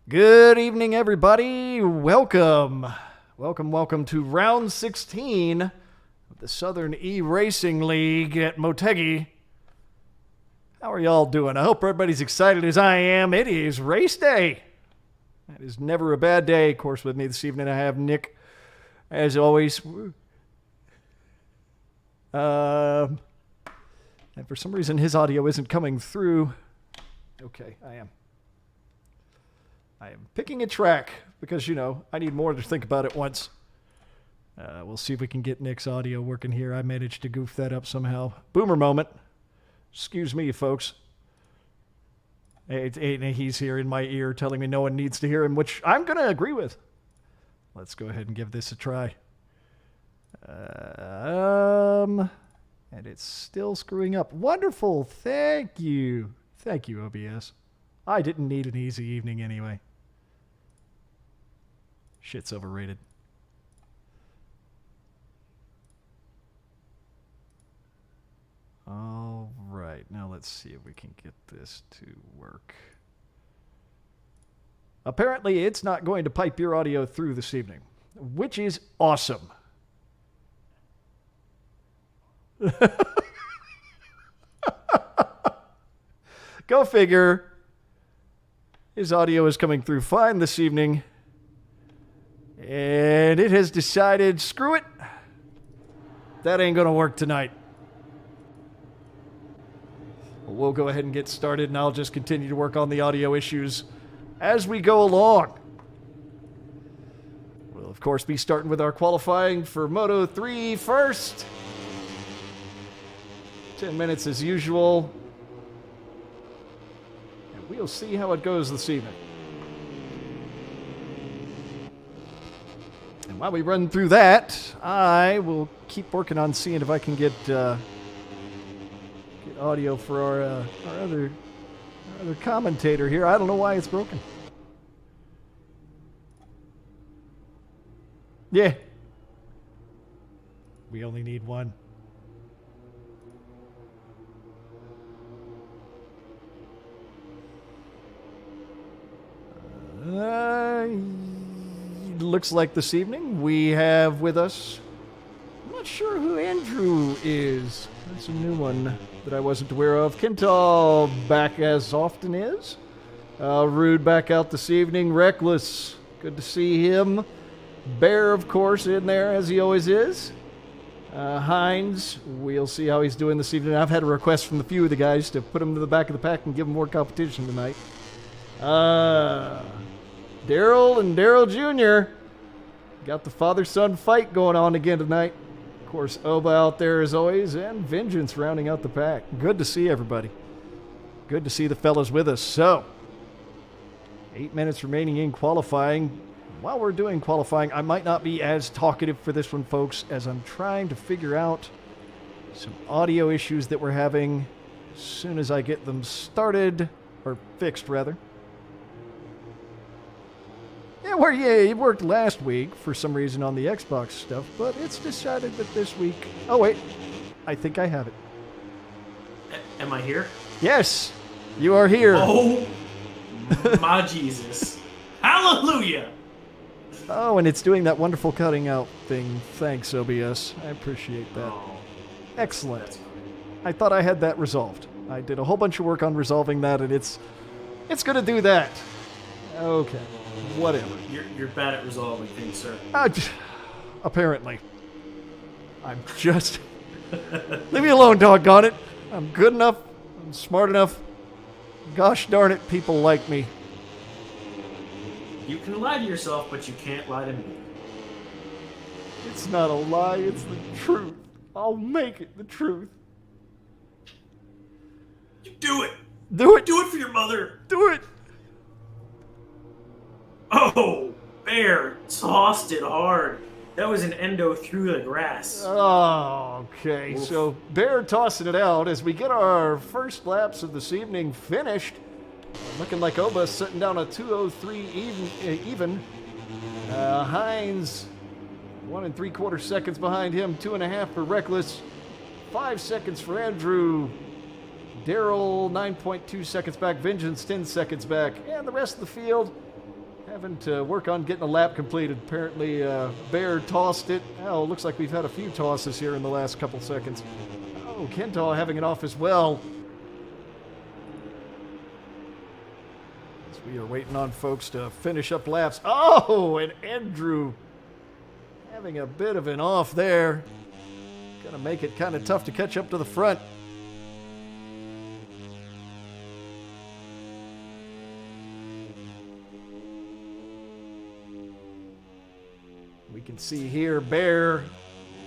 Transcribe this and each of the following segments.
Good evening, everybody. Welcome to round 16 of the Southern E-Racing League at Motegi. How are y'all doing? I hope everybody's excited as I am. It is race day. That is never a bad day. Of course, with me this evening, I have Nick, as always. And for some reason, his audio isn't coming through. Okay, I am picking a track because, I need more to think about it once. We'll see if we can get Nick's audio working here. I managed to goof that up somehow. Boomer moment. Excuse me, folks. He's here in my ear telling me no one needs to hear him, which I'm going to agree with. Let's go ahead and give this a try. And it's still screwing up. Wonderful. Thank you. Thank you, OBS. I didn't need an easy evening anyway. Shit's overrated. All right, now let's see if we can get this to work. Apparently, it's not going to pipe your audio through this evening, which is awesome. Go figure. His audio is coming through fine this evening. And it has decided, screw it. That ain't going to work tonight. We'll go ahead and get started, and I'll just continue to work on the audio issues as we go along. We'll, of course, be starting with our qualifying for Moto 3 first. 10 minutes as usual. And we'll see how it goes this evening. And while we run through that, I will keep working on seeing if I can get audio for our other commentator here. I don't know why it's broken. Yeah. We only need one. Looks like this evening we have with us, I'm not sure who Andrew is. That's a new one that I wasn't aware of. Kintal back as often is. Rude back out this evening. Reckless, good to see him. Bear, of course, in there as he always is. Hines, we'll see how he's doing this evening. I've had a request from a few of the guys to put him to the back of the pack and give him more competition tonight. Daryl and Daryl Jr. got the father-son fight going on again tonight. Of course, Oba out there as always, and Vengeance rounding out the pack. Good to see everybody. Good to see the fellas with us. So, 8 minutes remaining in qualifying. While we're doing qualifying, I might not be as talkative for this one, folks, as I'm trying to figure out some audio issues that we're having as soon as I get them started, or fixed, rather. It worked last week for some reason on the Xbox stuff, but it's decided that this week... Oh, wait. I think I have it. Am I here? Yes, you are here. Oh, my Jesus. Hallelujah! Oh, and it's doing that wonderful cutting out thing. Thanks, OBS. I appreciate that. Oh, excellent. I thought I had that resolved. I did a whole bunch of work on resolving that, and it's going to do that. Okay. Whatever. You're bad at resolving things, sir. Apparently. I'm just... Leave me alone, doggone it. I'm good enough. I'm smart enough. Gosh darn it, people like me. You can lie to yourself, but you can't lie to me. It's not a lie, it's the truth. I'll make it the truth. You do it! Do it! Do it for your mother! Do it! Oh, Bear tossed it hard. That was an endo through the grass. Oh, okay. Oof. So Bear tossing it out as we get our first laps of this evening finished. Looking like Oba sitting down a 2:03 even. Hines 1 3/4 seconds behind him, 2.5 for Reckless, 5 seconds for Andrew. Daryl 9.2 seconds back, Vengeance 10 seconds back, and the rest of the field having to work on getting a lap completed. Apparently, Bear tossed it. Oh, looks like we've had a few tosses here in the last couple seconds. Oh, Kentall having it off as well. As we are waiting on folks to finish up laps. Oh, and Andrew having a bit of an off there. Gonna make it kind of tough to catch up to the front. We can see here Bear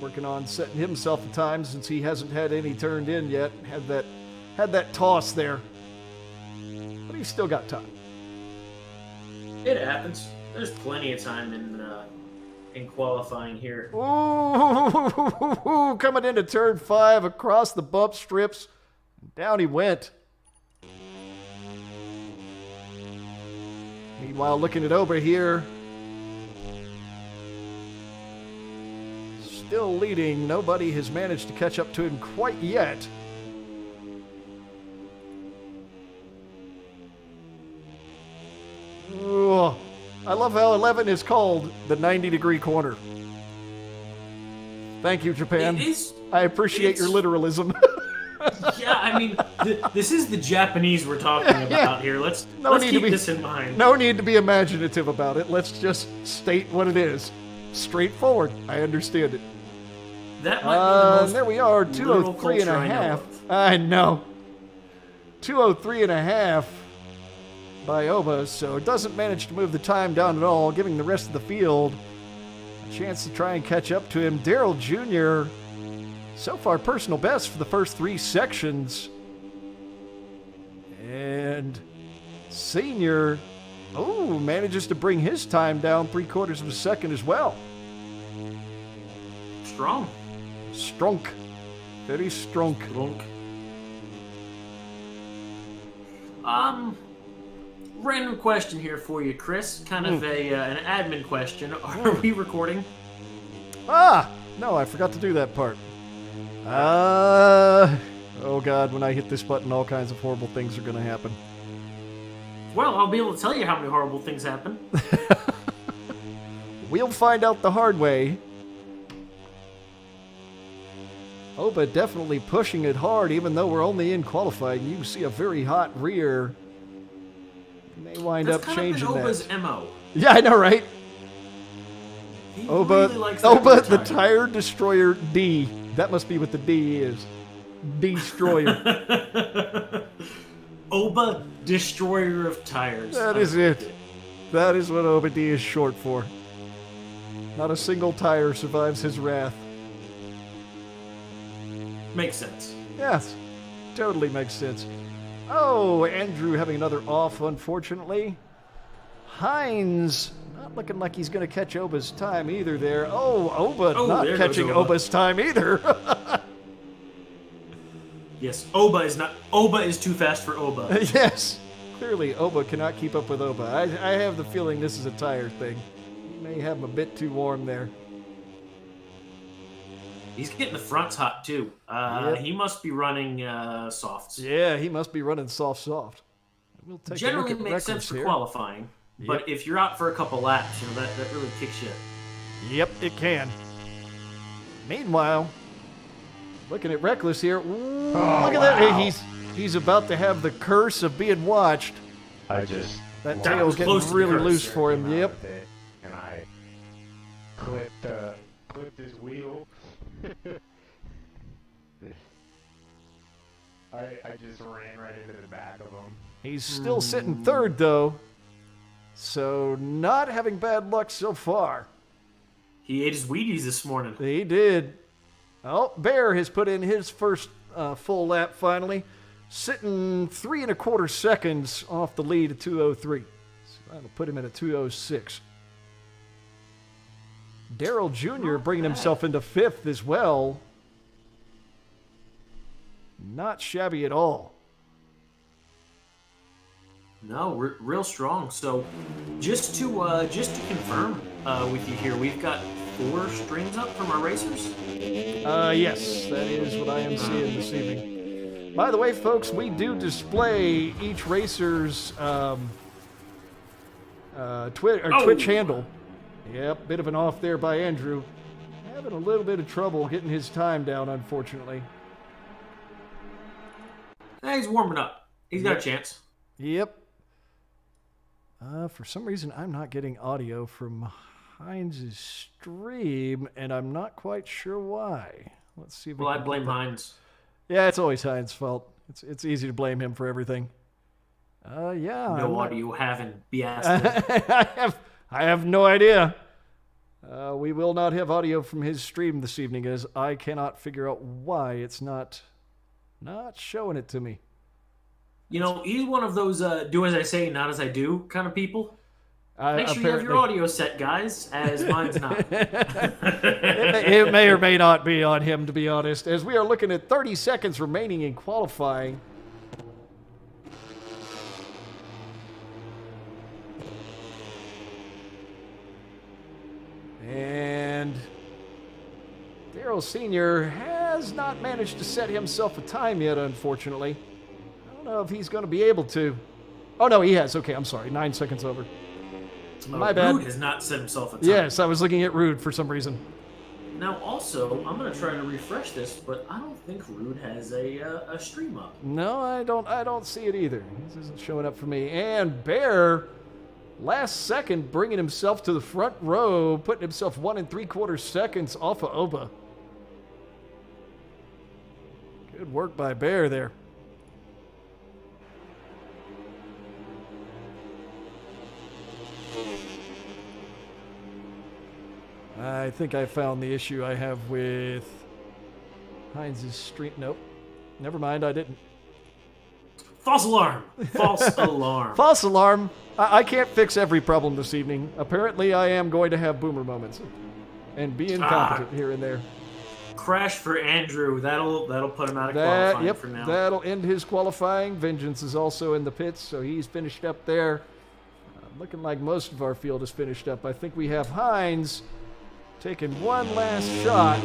working on setting himself a time since he hasn't had any turned in yet. Had that toss there. But he's still got time. It happens. There's plenty of time in qualifying here. Ooh, coming into turn 5 across the bump strips. Down he went. Meanwhile, looking it over here. Still leading. Nobody has managed to catch up to him quite yet. Ooh, I love how 11 is called the 90-degree corner. Thank you, Japan. I appreciate your literalism. Yeah, I mean, this is the Japanese we're talking about here. Let's keep this in mind. No need to be imaginative about it. Let's just state what it is. Straightforward. I understand it. That might be the most there we are, 203 and a half. I know. 203 and a half by Oba, so it doesn't manage to move the time down at all, giving the rest of the field a chance to try and catch up to him. Daryl Jr., so far personal best for the first 3 sections. And Senior, manages to bring his time down 3/4 of a second as well. Strong. Strunk. Very strunk. Random question here for you, Chris. Kind of an admin question. Are we recording? No, I forgot to do that part. Oh God, when I hit this button, all kinds of horrible things are going to happen. Well, I'll be able to tell you how many horrible things happen. We'll find out the hard way. Oba definitely pushing it hard, even though we're only in qualifying. You see a very hot rear. May wind up changing that. That's kind of Oba's MO. Yeah, I know, right? Oba, really likes that Oba the Tire Destroyer D. That must be what the D is. Destroyer. Oba Destroyer of Tires. That is it. That is what Oba D is short for. Not a single tire survives his wrath. Makes sense. Yes, totally makes sense. Oh, Andrew having another off, unfortunately. Hines not looking like he's going to catch Oba's time either there. Oh, Oba not catching Oba's time either. Yes, Oba is too fast for Oba. Yes, clearly Oba cannot keep up with Oba. I have the feeling this is a tire thing. He may have him a bit too warm there. He's getting the fronts hot, too. Yep. He must be running softs. Yeah, he must be running soft. We'll take Generally a look at makes sense for here. qualifying, but if you're out for a couple laps, that really kicks you. Yep, it can. Meanwhile, looking at Reckless here. Ooh, look at that. He's about to have the curse of being watched. That tail's getting really loose for him. Yep. And I clipped his wheel. I just ran right into the back of him. He's still sitting third, though. So, not having bad luck so far. He ate his Wheaties this morning. He did. Oh, Bear has put in his first full lap finally. Sitting 3 1/4 seconds off the lead at 2:03. So that'll put him in at 2:06. Daryl Jr. bringing himself into 5th as well. Not shabby at all. No, real strong. So, just to confirm with you here, we've got 4 strings up from our racers. Yes, that is what I am seeing this evening. By the way, folks, we do display each racer's Twitch handle. Yep, bit of an off there by Andrew. Having a little bit of trouble getting his time down, unfortunately. He's warming up. He's got a chance. Yep. For some reason, I'm not getting audio from Heinz's stream, and I'm not quite sure why. Let's see if Well, I blame Heinz. Yeah, it's always Heinz's fault. It's easy to blame him for everything. Yeah. No audio having BS. I have no idea. We will not have audio from his stream this evening, as I cannot figure out why it's not showing it to me. You know, he's one of those do as I say, not as I do kind of people. Make sure you have your audio set, guys, as mine's not. It may or may not be on him, to be honest, as we are looking at 30 seconds remaining in qualifying. And Darrell Sr. has not managed to set himself a time yet, unfortunately. I don't know if he's going to be able to. Oh, no, he has. Okay, I'm sorry. 9 seconds over. My bad. Rude has not set himself a time. Yes, I was looking at Rude for some reason. Now, also, I'm going to try to refresh this, but I don't think Rude has a stream up. No, I don't see it either. This isn't showing up for me. And Bear, last second, bringing himself to the front row, putting himself 1 3/4 seconds off of Oba. Good work by Bear there. I think I found the issue I have with Heinz's stream. Nope. Never mind, I didn't. False alarm. False alarm. False alarm. I can't fix every problem this evening. Apparently, I am going to have boomer moments and be incompetent here and there. Crash for Andrew. That'll put him out of qualifying for now. That'll end his qualifying. Vengeance is also in the pits, so he's finished up there. Looking like most of our field is finished up. I think we have Heinz taking one last shot.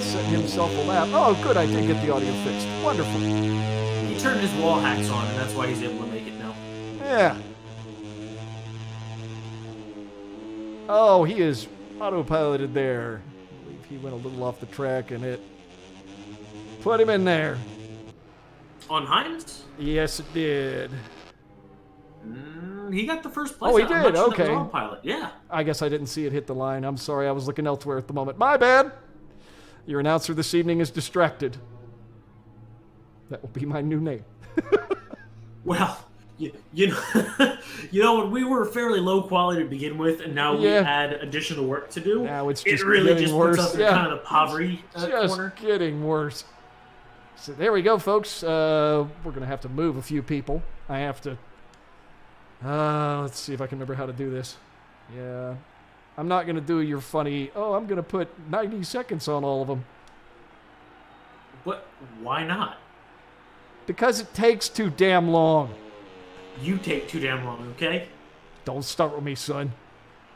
Set himself a lap. Oh, good. I did get the audio fixed. Wonderful. He turned his wall hacks on, and that's why he's able to make it now. Yeah. Oh, he is autopiloted there. I believe he went a little off the track, and it put him in there. On Heinz? Yes, it did. He got the first place. Oh, he did? Okay. That was autopilot. Yeah. I guess I didn't see it hit the line. I'm sorry. I was looking elsewhere at the moment. My bad. Your announcer this evening is distracted. That will be my new name. Well, you know, when we were fairly low quality to begin with, and now we add additional work to do, now it's just it really getting just worse. puts us in kind of poverty corner. Just getting worse. So there we go, folks. We're going to have to move a few people. I have to... let's see if I can remember how to do this. Yeah. I'm not going to do your funny, I'm going to put 90 seconds on all of them. But why not? Because it takes too damn long. You take too damn long, okay? Don't start with me, son.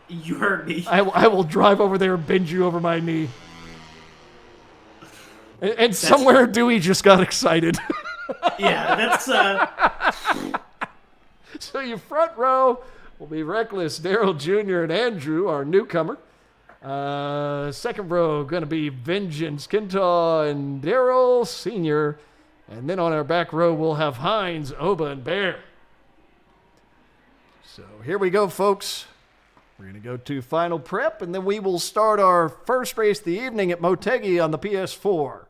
You heard me. I will drive over there and bend you over my knee. And somewhere Dewey just got excited. Yeah, that's... So your front row will be Reckless, Darrell Jr., and Andrew, our newcomer. Second row going to be Vengeance, Kintaw, and Darrell Sr., and then on our back row, we'll have Heinz, Oba, and Bear. So here we go, folks. We're going to go to final prep, and then we will start our first race of the evening at Motegi on the PS4.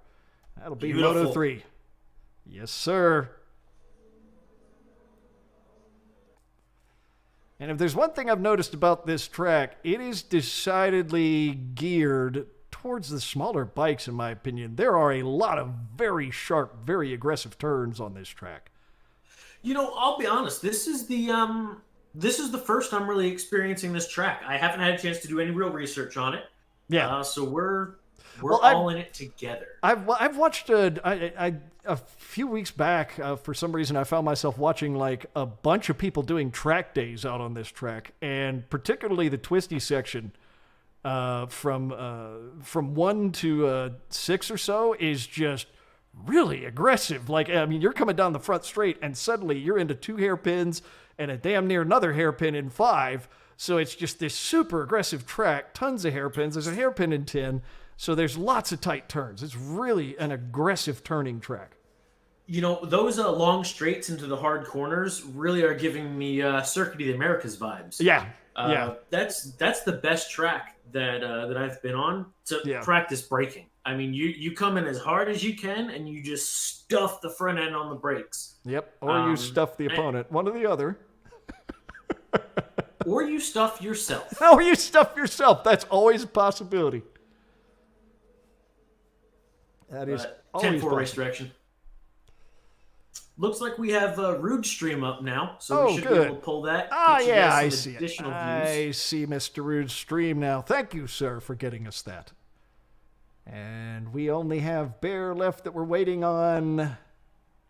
That'll be Beautiful. Moto3. Yes, sir. And if there's one thing I've noticed about this track, it is decidedly geared towards the smaller bikes, in my opinion. There are a lot of very sharp, very aggressive turns on this track. You know, I'll be honest. This is the first I'm really experiencing this track. I haven't had a chance to do any real research on it. Yeah. So we're all in it together. I've watched a few weeks back. For some reason, I found myself watching like a bunch of people doing track days out on this track, and particularly the twisty section. From 1 to 6 or so is just really aggressive. Like, I mean, you're coming down the front straight, and suddenly you're into 2 hairpins and a damn near another hairpin in 5. So it's just this super aggressive track, tons of hairpins. There's a hairpin in 10, so there's lots of tight turns. It's really an aggressive turning track. You know, those long straights into the hard corners really are giving me Circuit of the Americas vibes. Yeah, That's the best track that I've been on to practice braking. I mean, you come in as hard as you can, and you just stuff the front end on the brakes. Yep, or you stuff the opponent, one or the other. Or you stuff yourself. Or you stuff yourself. That's always a possibility. That is always 10-4 race direction. Looks like we have Rude Stream up now, so we should be able to pull that. I see it. I see Mr. Rude's stream now. Thank you, sir, for getting us that. And we only have Bear left that we're waiting on,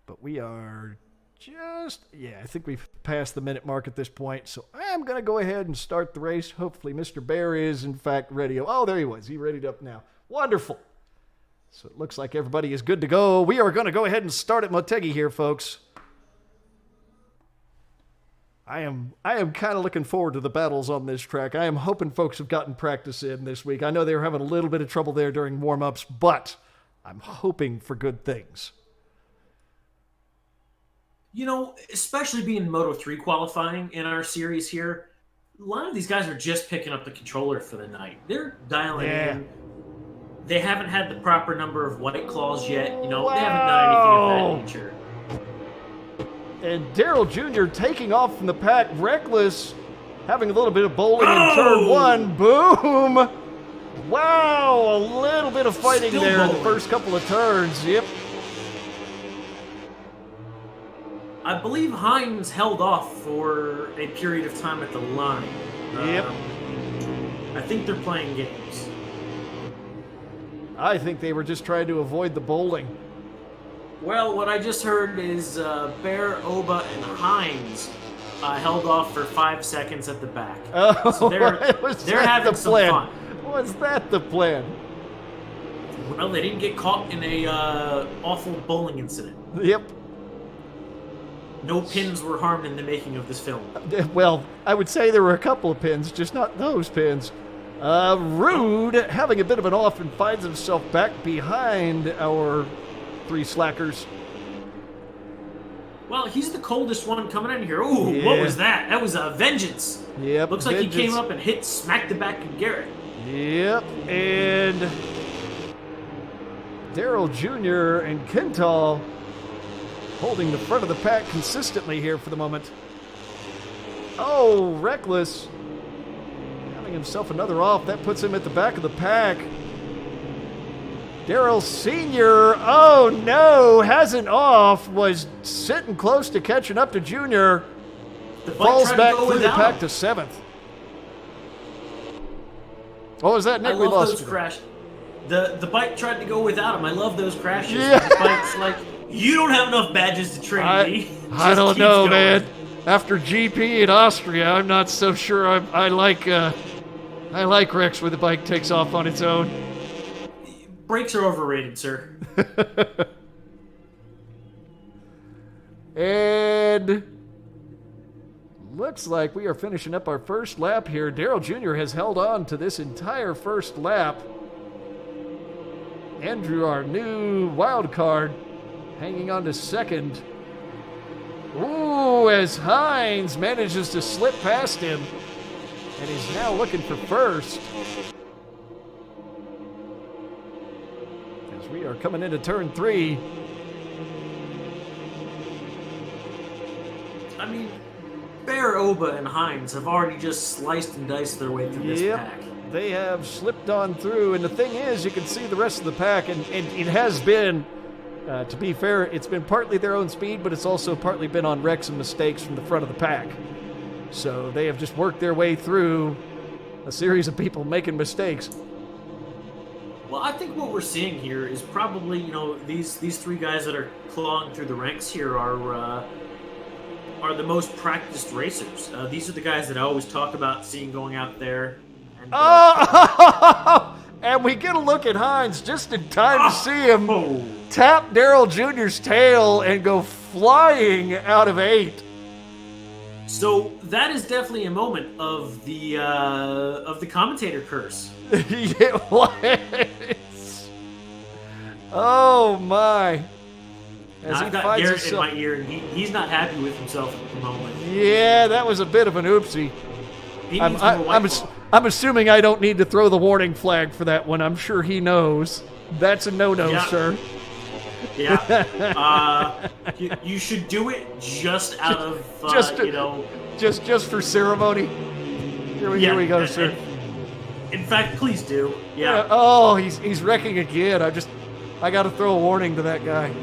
but we are I think we've passed the minute mark at this point, so I'm going to go ahead and start the race. Hopefully Mr. Bear is, in fact, ready. Oh, there he was. He readied up now. Wonderful. So it looks like everybody is good to go. We are going to go ahead and start at Motegi here, folks. I am kind of looking forward to the battles on this track. I am hoping folks have gotten practice in this week. I know they were having a little bit of trouble there during warm-ups, but I'm hoping for good things. You know, especially being Moto3 qualifying in our series here, a lot of these guys are just picking up the controller for the night. They're dialing in. They haven't had the proper number of White Claws yet. You know, They haven't done anything of that nature. And Daryl Jr. taking off from the pack, reckless, having a little bit of bowling in turn 1. Boom! Wow, a little bit of fighting Still there bowling. in the first couple of turns. Yep. I believe Hines held off for a period of time at the line. Yep. I think they're playing games. I think they were just trying to avoid the bowling. Well, what I just heard is Bear, Oba, and Hines held off for 5 seconds at the back. Oh, so they're having some fun. Was that the plan? Well, they didn't get caught in a awful bowling incident. Yep. No pins were harmed in the making of this film. Well, I would say there were a couple of pins, just not those pins. Rude having a bit of an off and finds himself back behind our 3 slackers. Well, he's the coldest one coming in here. Ooh, Yeah. What was that? That was a Vengeance. Yep. Looks like Vengeance. he came up and smacked the back of Garrett. Yep. And Daryl Jr. and Kental holding the front of the pack consistently here for the moment. Oh, reckless. Having himself another off. That puts him at the back of the pack. Daryl Sr., oh no, has an off, was sitting close to catching up to Junior. Falls back through the pack to 7th. What was that, Nick? I We love lost those you. crashes. The bike tried to go without him. I love those crashes. Yeah. The bike's like, you don't have enough badges to train me. I Just don't keeps know, going. man. After GP in Austria, I'm not so sure I like Rex where the bike takes off on its own. Brakes are overrated, sir. And looks like we are finishing up our first lap here. Daryl Jr. has held on to this entire first lap. Andrew, our new wild card, hanging on to second. Ooh, as Hines manages to slip past him. And he's now looking for first. As we are coming into turn 3. I mean, Bear, Oba, and Hines have already just sliced and diced their way through this pack. They have slipped on through, and the thing is, you can see the rest of the pack, and it has been, to be fair, it's been partly their own speed, but it's also partly been on wrecks and mistakes from the front of the pack. So they have just worked their way through a series of people making mistakes. Well, I think what we're seeing here is probably, these 3 guys that are clawing through the ranks here are the most practiced racers. These are the guys that I always talk about seeing going out there. And, Oh! And we get a look at Hines just in time to see him tap Daryl Jr.'s tail and go flying out of 8. So that is definitely a moment of the commentator curse. It was. Oh my! As Now, he I've got finds Garrett himself. in my ear, and he's not happy with himself at the moment. Yeah, that was a bit of an oopsie. He needs more White Claw. I'm assuming I don't need to throw the warning flag for that one. I'm sure he knows. That's a no-no, Yeah. sir. Yeah. You should do it just out of just for ceremony. Here we go, sir. In fact, please do. Yeah. Oh, he's wrecking again. I got to throw a warning to that guy.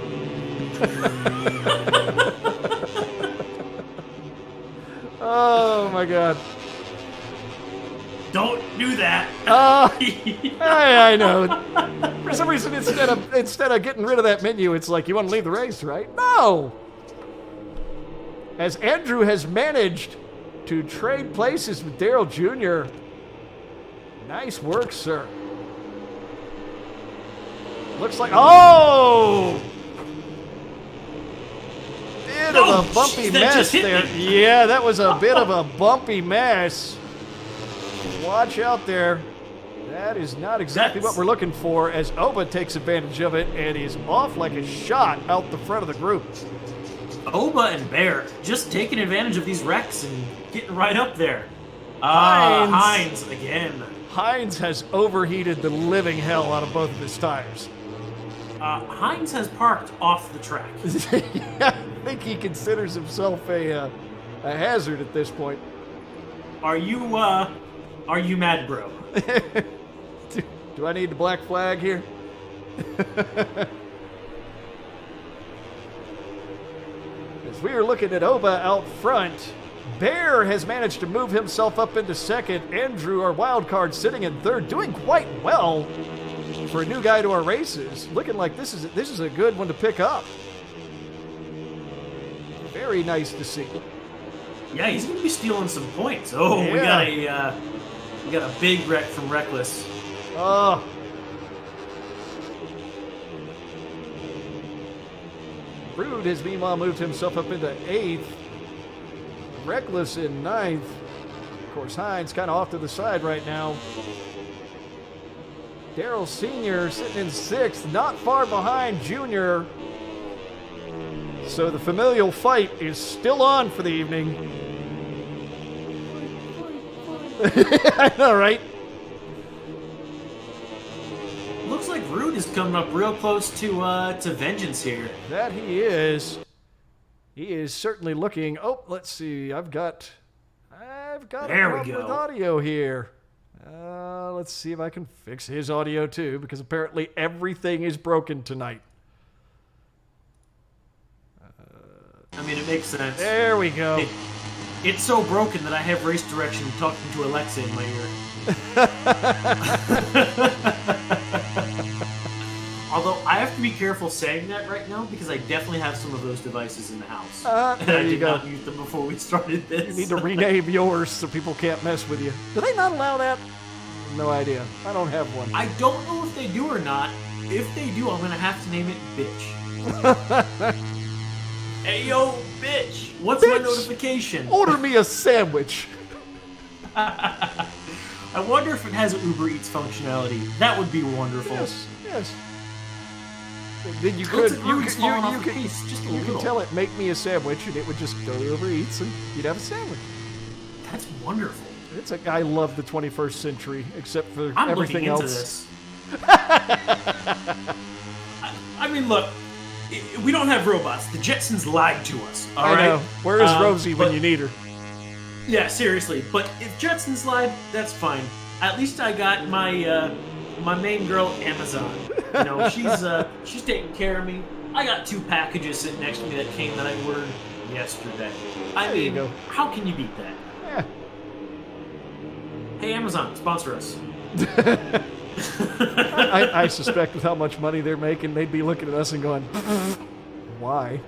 Oh my God. Don't do that. I know. For some reason, instead of getting rid of that menu, it's like, you want to leave the race, right? No. As Andrew has managed to trade places with Daryl Jr. Nice work, sir. Looks like, oh! Bit of a bumpy mess there. Yeah, that was a bit of a bumpy mess. Watch out there. That is not exactly what we're looking for, as Oba takes advantage of it and is off like a shot out the front of the group. Oba and Bear just taking advantage of these wrecks and getting right up there. Hines again. Hines has overheated the living hell out of both of his tires. Hines has parked off the track. I think he considers himself a hazard at this point. Are you mad, bro? Do I need the black flag here? As we are looking at Oba out front, Bear has managed to move himself up into second. Andrew, our wild card, sitting in third, doing quite well for a new guy to our races. Looking like this is a good one to pick up. Very nice to see. Yeah, he's going to be stealing some points. Oh, yeah. We got a big wreck from Reckless. Oh. Rude has meanwhile moved himself up into 8th. Reckless in 9th. Of course, Hines kind of off to the side right now. Daryl Sr. sitting in 6th, not far behind Junior. So the familial fight is still on for the evening. I know, right? Looks like Rude is coming up real close to Vengeance here. That he is. He is certainly looking. Oh, let's see. I've got a problem with audio here. Let's see if I can fix his audio too, because apparently everything is broken tonight. I mean, it makes sense. There we go. It's so broken that I have race direction talking to Alexa in my ear. Although I have to be careful saying that right now because I definitely have some of those devices in the house. And I did not use them before we started this. You need to rename yours so people can't mess with you. Do they not allow that? No idea. I don't have one. I don't know if they do or not. If they do, I'm going to have to name it Bitch. Hey, yo, bitch. What's my notification? Order me a sandwich. I wonder if it has Uber Eats functionality. That would be wonderful. Yes. Then you could tell it, make me a sandwich, and it would just go to Uber Eats, and you'd have a sandwich. That's wonderful. I love the 21st century, except for I'm everything else. This. I mean, look, we don't have robots. The Jetsons lied to us. All right. I know. Where is Rosie when you need her? Yeah, seriously. But if Jetsons lied, that's fine. At least I got my my main girl Amazon. You know, she's taking care of me. I got 2 packages sitting next to me that came that I ordered yesterday. I mean, how can you beat that? Yeah. Hey, Amazon, sponsor us. I suspect with how much money they're making, they'd be looking at us and going, why?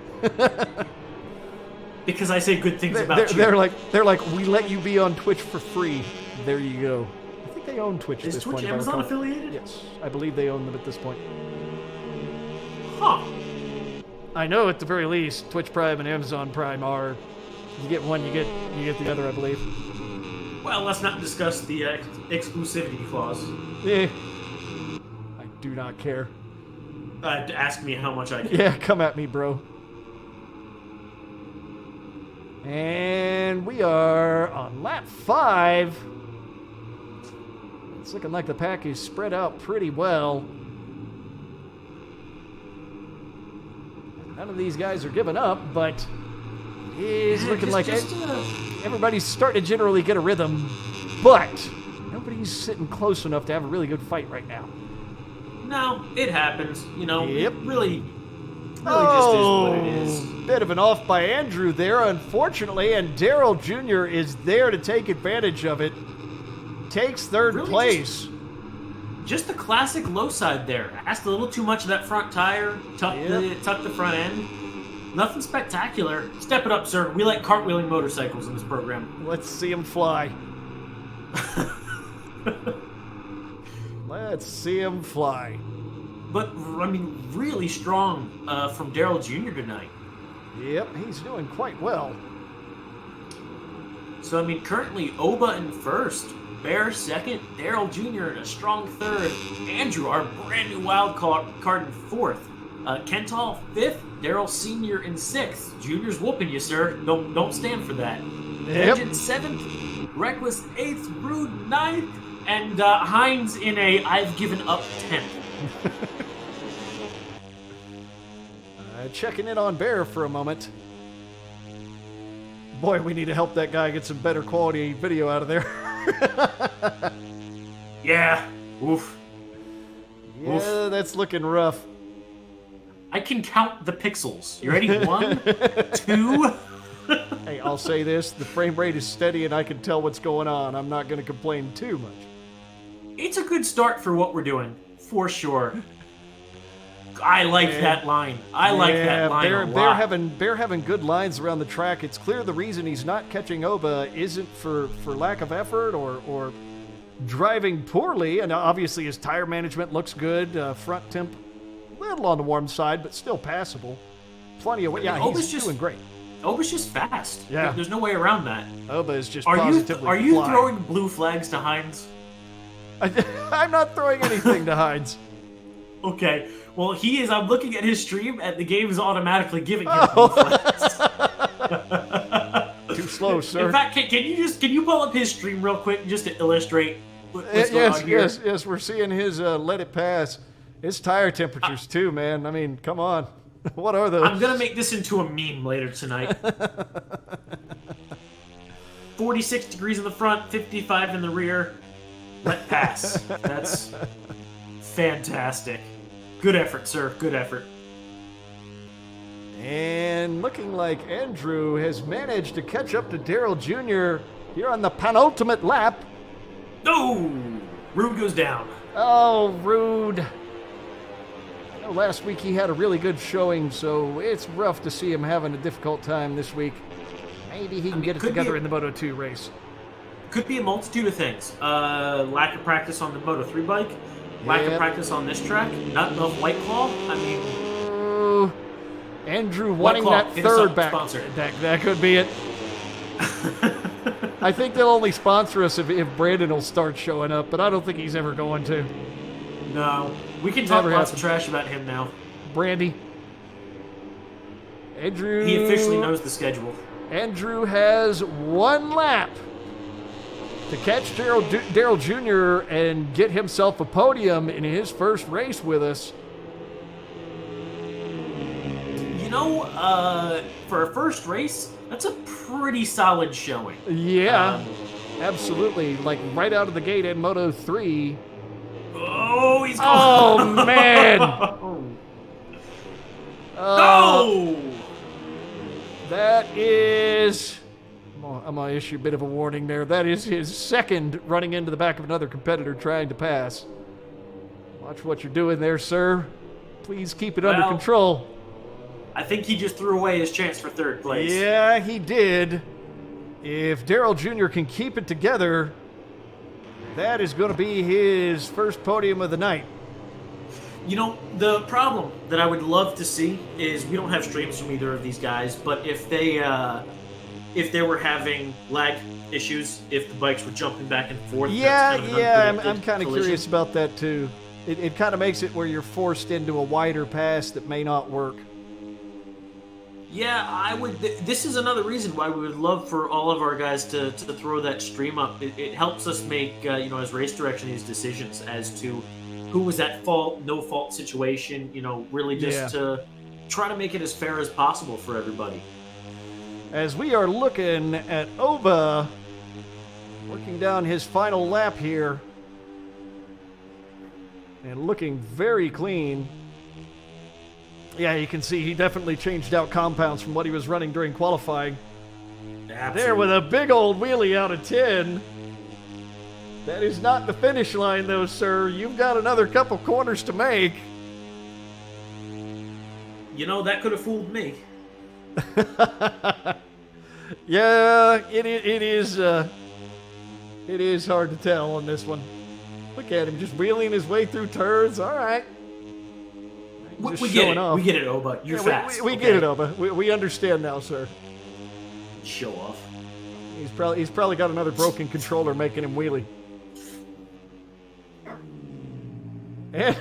Because I say good things about you. They're like, we let you be on Twitch for free. There you go. I think they own Twitch at this point. Is Twitch Amazon affiliated? Yes, I believe they own them at this point. Huh. I know at the very least, Twitch Prime and Amazon Prime are. You get one, you get the other, I believe. Well, let's not discuss the exclusivity clause. I do not care. Ask me how much I can. Yeah, come at me, bro. And we are on lap 5. It's looking like the pack is spread out pretty well. None of these guys are giving up, but it's looking like everybody's starting to generally get a rhythm, but nobody's sitting close enough to have a really good fight right now. No, it happens. You know, Yep. it really just is what it is. Bit of an off by Andrew there, unfortunately, and Daryl Jr. is there to take advantage of it. Takes third Really place. Just the classic low side there. Asked a little too much of that front tire, tucked the front end. Nothing spectacular. Step it up, sir. We like cartwheeling motorcycles in this program. Let's see him fly. Let's see him fly. But, I mean, really strong from Daryl Jr. tonight. Yep, he's doing quite well. So, I mean, currently, Oba in first. Bear second. Daryl Jr. in a strong third. Andrew, our brand new wild card in fourth. Kental fifth. Daryl Sr. in sixth. Junior's whooping you, sir. Don't stand for that. Yep. Vengeance seventh. Reckless eighth. Rude ninth. And Hines in a I've given up 10th. Checking in on Bear for a moment. Boy, we need to help that guy get some better quality video out of there. Yeah. Oof. Yeah, Oof. that's looking rough. I can count the pixels. You ready? 1, 2. Hey, I'll say this. The frame rate is steady and I can tell what's going on. I'm not going to complain too much. It's a good start for what we're doing, for sure. I like that line. I like that line a lot. Bear having good lines around the track. It's clear the reason he's not catching Oba isn't for lack of effort or driving poorly. And obviously his tire management looks good. Front temp a little on the warm side, but still passable. Plenty of weight. Yeah, he's doing great. Oba's just fast. Yeah. There's no way around that. Oba is just Are positively you flying. throwing blue flags to Hines? I'm not throwing anything to Hines. Okay. Well, he is. I'm looking at his stream, and the game is automatically giving him blue flags. Too slow, sir. In fact, can you pull up his stream real quick just to illustrate what's going on here? Yes. We're seeing his let it pass. His tire temperatures too, man. I mean, come on. What are those? I'm gonna make this into a meme later tonight. 46 degrees in the front, 55 in the rear. Let pass. That's fantastic. Good effort, sir. Good effort. And looking like Andrew has managed to catch up to Daryl Jr. here on the penultimate lap. No! Rude goes down. Oh, Rude. I know last week he had a really good showing, so it's rough to see him having a difficult time this week. Maybe he can get it together in the Moto2 race. Could be a multitude of things. Lack of practice on the Moto3 bike. Lack of practice on this track. Not enough White Claw. I mean... Andrew wanting that third back. That could be it. I think they'll only sponsor us if Brandon will start showing up, but I don't think he's ever going to. No. We can talk lots of trash about him now. Brandy. Andrew... He officially knows the schedule. Andrew has one lap to catch Daryl Jr. and get himself a podium in his first race with us. You know, for a first race, that's a pretty solid showing. Yeah, absolutely. Like right out of the gate in Moto3. Oh, he's gone. Oh, man. No! That is... I'm going to issue a bit of a warning there. That is his second running into the back of another competitor trying to pass. Watch what you're doing there, sir. Please keep it under control. I think he just threw away his chance for third place. Yeah, he did. If Daryl Jr. can keep it together, that is going to be his first podium of the night. You know, the problem that I would love to see is we don't have streams from either of these guys, but if they were having lag issues, if the bikes were jumping back and forth, that's Yeah, kind of an yeah, I'm unpredicted kind of collision. curious about that too. It kind of makes it where you're forced into a wider pass that may not work. Yeah, I would. This is another reason why we would love for all of our guys to throw that stream up. It helps us make, as race direction, these decisions as to who was at fault, no fault situation. Really just Yeah. to try to make it as fair as possible for everybody. As we are looking at Oba working down his final lap here and looking very clean. Yeah, you can see he definitely changed out compounds from what he was running during qualifying. Absolutely. There with a big old wheelie out of 10. That is not the finish line, though, sir. You've got another couple corners to make. That could have fooled me. Yeah, it is hard to tell on this one. Look at him just wheeling his way through turns. All right. We Just get showing it. off. We get it, Oba. You're Yeah, fast. we okay? get it, Oba. We understand now, sir. Show off. He's probably got another broken controller making him wheelie. And,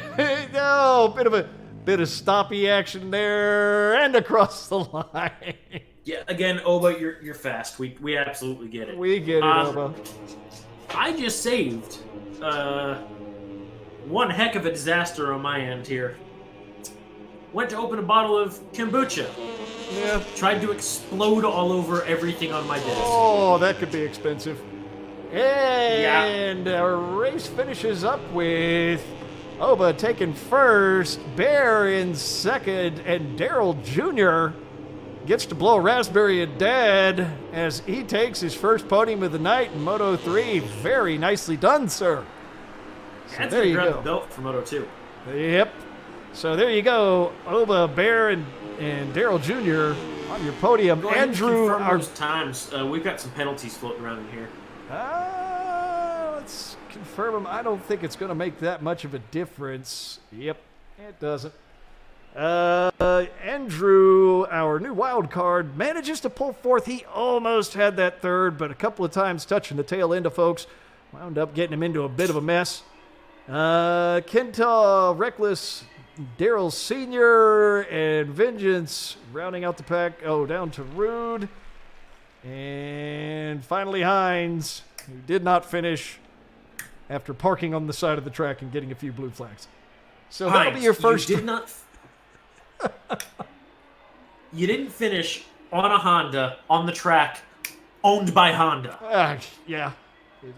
no, bit of stoppy action there and across the line. Yeah, again, Oba, you're fast. We absolutely get it. We get it, Oba. I just saved one heck of a disaster on my end here. Went to open a bottle of kombucha. Yeah. Tried to explode all over everything on my desk. Oh, that could be expensive. And our race finishes up with Oba taking first, Bear in second, and Daryl Jr. gets to blow a raspberry at Dad as he takes his first podium of the night in Moto 3. Very nicely done, sir. So That's there you grab go. the belt for Moto 2. Yep. So there you go, Oba, Bear, and Daryl Jr. on your podium. Go ahead Andrew, and confirm those times. We've got some penalties floating around in here. Let's confirm them. I don't think it's going to make that much of a difference. Yep, it doesn't. Andrew, our new wild card, manages to pull fourth. He almost had that third, but a couple of times touching the tail end of folks wound up getting him into a bit of a mess. Kenta, Reckless, Daryl Sr., and Vengeance rounding out the pack. Oh, down to Rude. And finally Hines, who did not finish after parking on the side of the track and getting a few blue flags. So Hines, that'll be your first. You did not. You didn't finish on a Honda on the track owned by Honda. Yeah,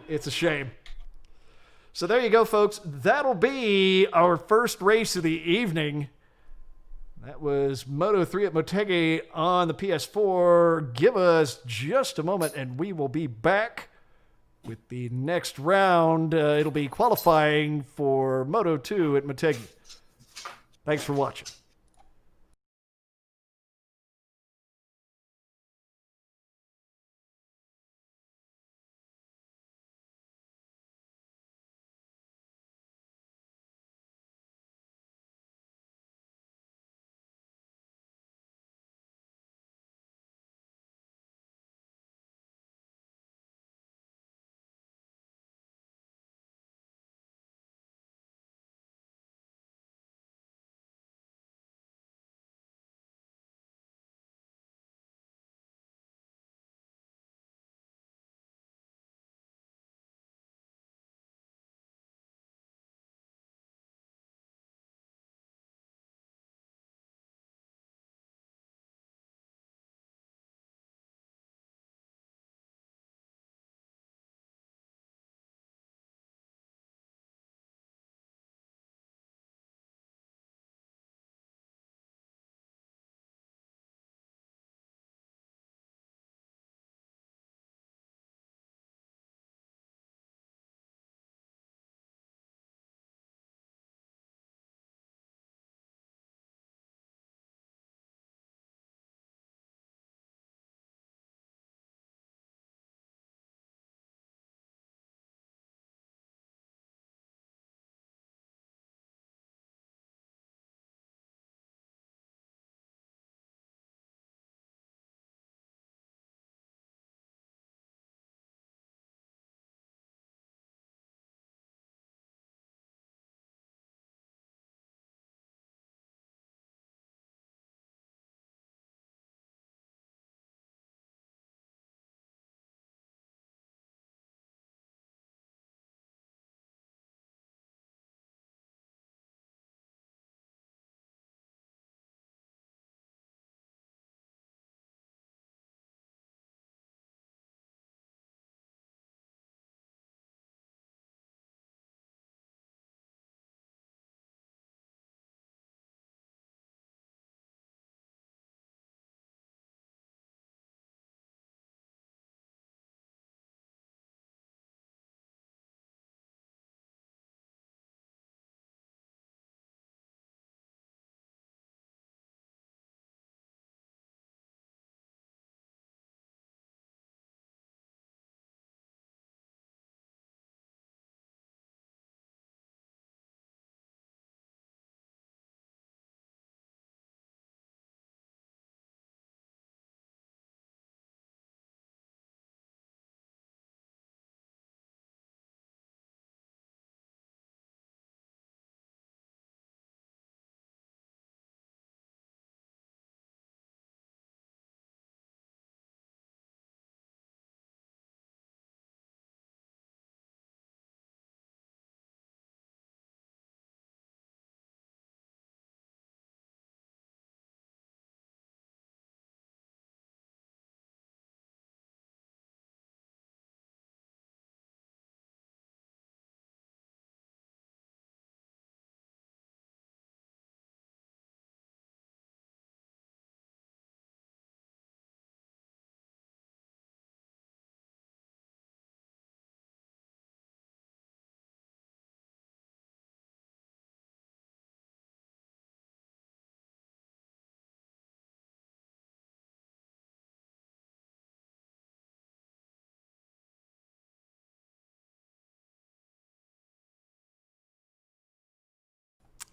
it's a shame. So there you go, folks. That'll be our first race of the evening. That was Moto 3 at Motegi on the PS4. Give us just a moment and we will be back with the next round. It'll be qualifying for Moto 2 at Motegi. Thanks for watching.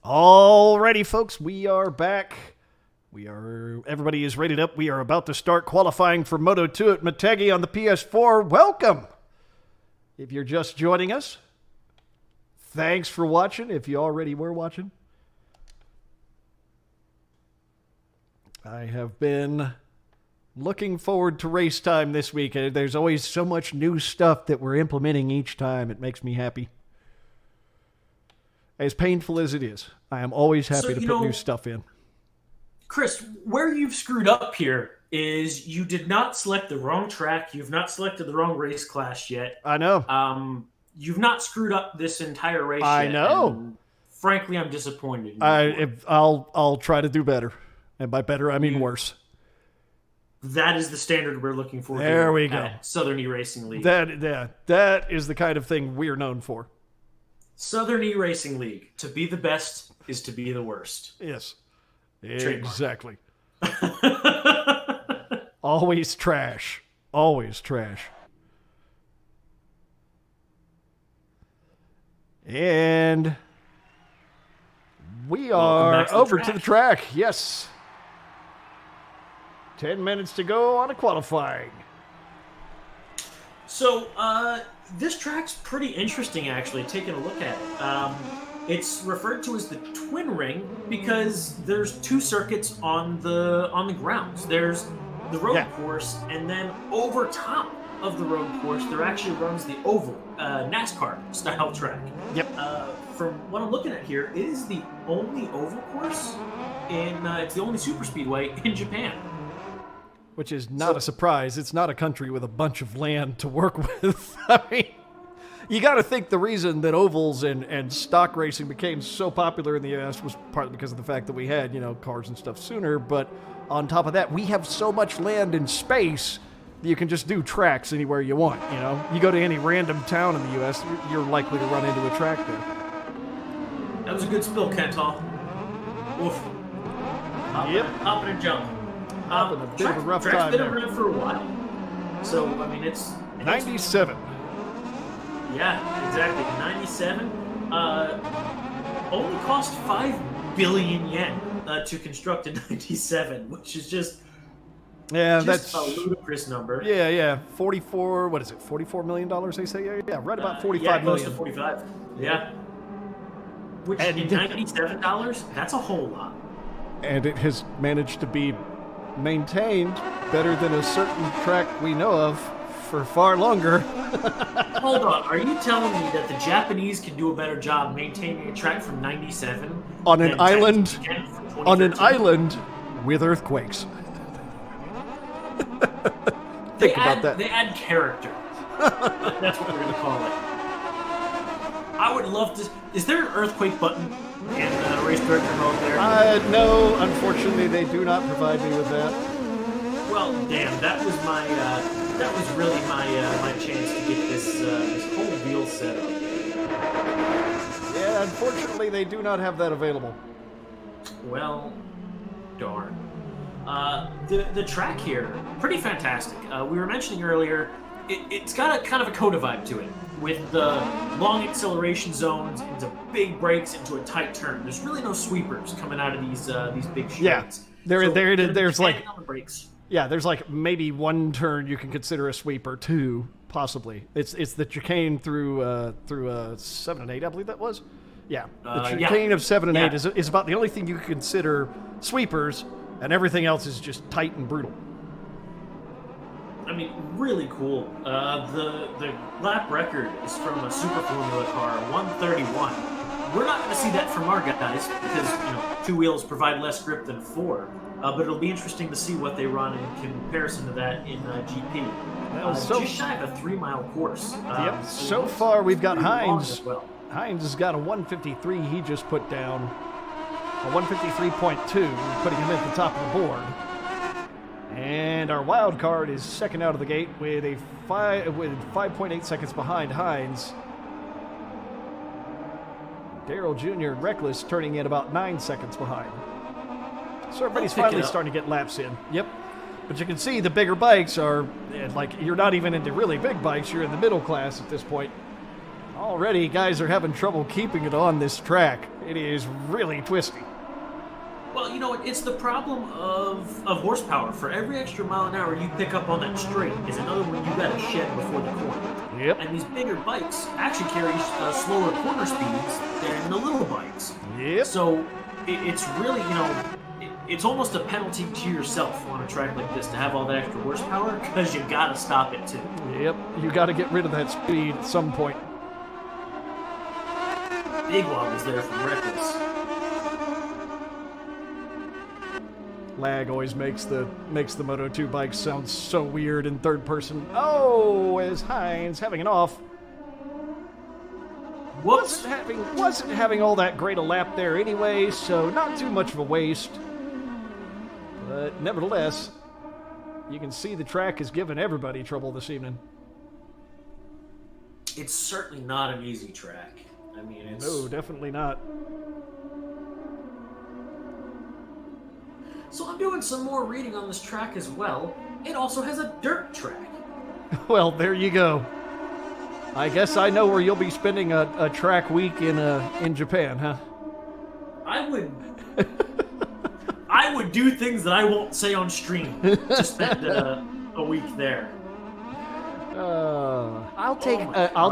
Alrighty, folks, we are back. Everybody is rated up. We are about to start qualifying for Moto2 at Motegi on the PS4. Welcome! If you're just joining us, thanks for watching. If you already were watching, I have been looking forward to race time this week. There's always so much new stuff that we're implementing each time. It makes me happy. As painful as it is, I am always happy to put new stuff in. Chris, where you've screwed up here is you did not select the wrong track. You've not selected the wrong race class yet. I know. You've not screwed up this entire race yet. I know. And frankly, I'm disappointed. I'll try to do better. And by better, I mean worse. That is the standard we're looking for. There we go. Southern E-Racing League. That is the kind of thing we're known for. Southern E-Racing League. To be the best is to be the worst. Yes. Trademark. Exactly. Always trash. Always trash. And we are over to the track. Yes. 10 minutes to go on a qualifying. So, this track's pretty interesting, actually, taking a look at it. It's referred to as the Twin Ring because there's two circuits on the grounds. There's the road course, and then over top of the road course, there actually runs the oval, NASCAR-style track. Yep. From what I'm looking at here, it is the only oval course, it's the only superspeedway in Japan. Which is not a surprise. It's not a country with a bunch of land to work with. I mean, you got to think the reason that ovals and stock racing became so popular in the U.S. was partly because of the fact that we had, cars and stuff sooner. But on top of that, we have so much land and space that you can just do tracks anywhere you want, You go to any random town in the U.S., you're likely to run into a track there. That was a good spill, Kental. Oof. Hopping and jumping. A bit of a rough time been there. around for a while. So, I mean, it's 97. Yeah, exactly. 97. Only cost 5 billion yen to construct in 97, which is just that's a ludicrous number. Yeah. 44. What is it? $44 million? They say. Yeah, right about 45 close million. to 45. Yeah. Which in $97, that's a whole lot. And it has managed to be maintained better than a certain track we know of for far longer. Hold on, are you telling me that the Japanese can do a better job maintaining a track from 97 on an island with earthquakes? Think about that. They add character. That's what we're going to call it. I would love to. Is there an earthquake button in race director mode there? No, unfortunately, they do not provide me with that. Well, damn, that was my. That was really my chance to get this whole deal set up. Yeah, unfortunately, they do not have that available. Well, darn. The track here, pretty fantastic. We were mentioning earlier, it's got a kind of a Coda vibe to it, with the long acceleration zones into big brakes into a tight turn. There's really no sweepers coming out of these big straights. Yeah, there's like on the brakes. Yeah, there's like maybe one turn you can consider a sweeper, two possibly. It's the chicane through 7 and 8, I believe that was. Yeah, the chicane of 7 and 8 is about the only thing you can consider sweepers, and everything else is just tight and brutal. I mean, really cool. The lap record is from a Super Formula car, 131. We're not going to see that from our guys because 2 wheels provide less grip than 4. But it'll be interesting to see what they run in comparison to that in GP. Just shy of a 3-mile course. Yep. So far, we've got Hines. Well. Hines has got a 153. He just put down a 153.2, putting him at the top of the board. And our wild card is second out of the gate with 5.8 seconds behind Hines. Darrell Jr. and Reckless turning in about 9 seconds behind. So everybody's finally starting to get laps in. Yep. But you can see the bigger bikes are, like, you're not even into really big bikes. You're in the middle class at this point. Already, guys are having trouble keeping it on this track. It is really twisty. Well, you know, it's the problem of horsepower. For every extra mile an hour you pick up on that straight is another one you got to shed before the corner. Yep. And these bigger bikes actually carry slower corner speeds than the little bikes. Yep. So it's really, you know, it's almost a penalty to yourself on a track like this to have all that extra horsepower because you got to stop it too. Yep. You got to get rid of that speed at some point. Big wobbles there from Reckless. Lag always makes the Moto 2 bike sound so weird in third person. Oh, as Hines having an off. Whoops. Wasn't having all that great a lap there anyway, so not too much of a waste. But nevertheless, you can see the track has given everybody trouble this evening. It's certainly not an easy track. I mean, it's... No, definitely not. So I'm doing some more reading on this track as well. It also has a dirt track. Well, there you go. I guess I know where you'll be spending a track week in Japan, huh? I would do things that I won't say on stream to spend a week there. I'll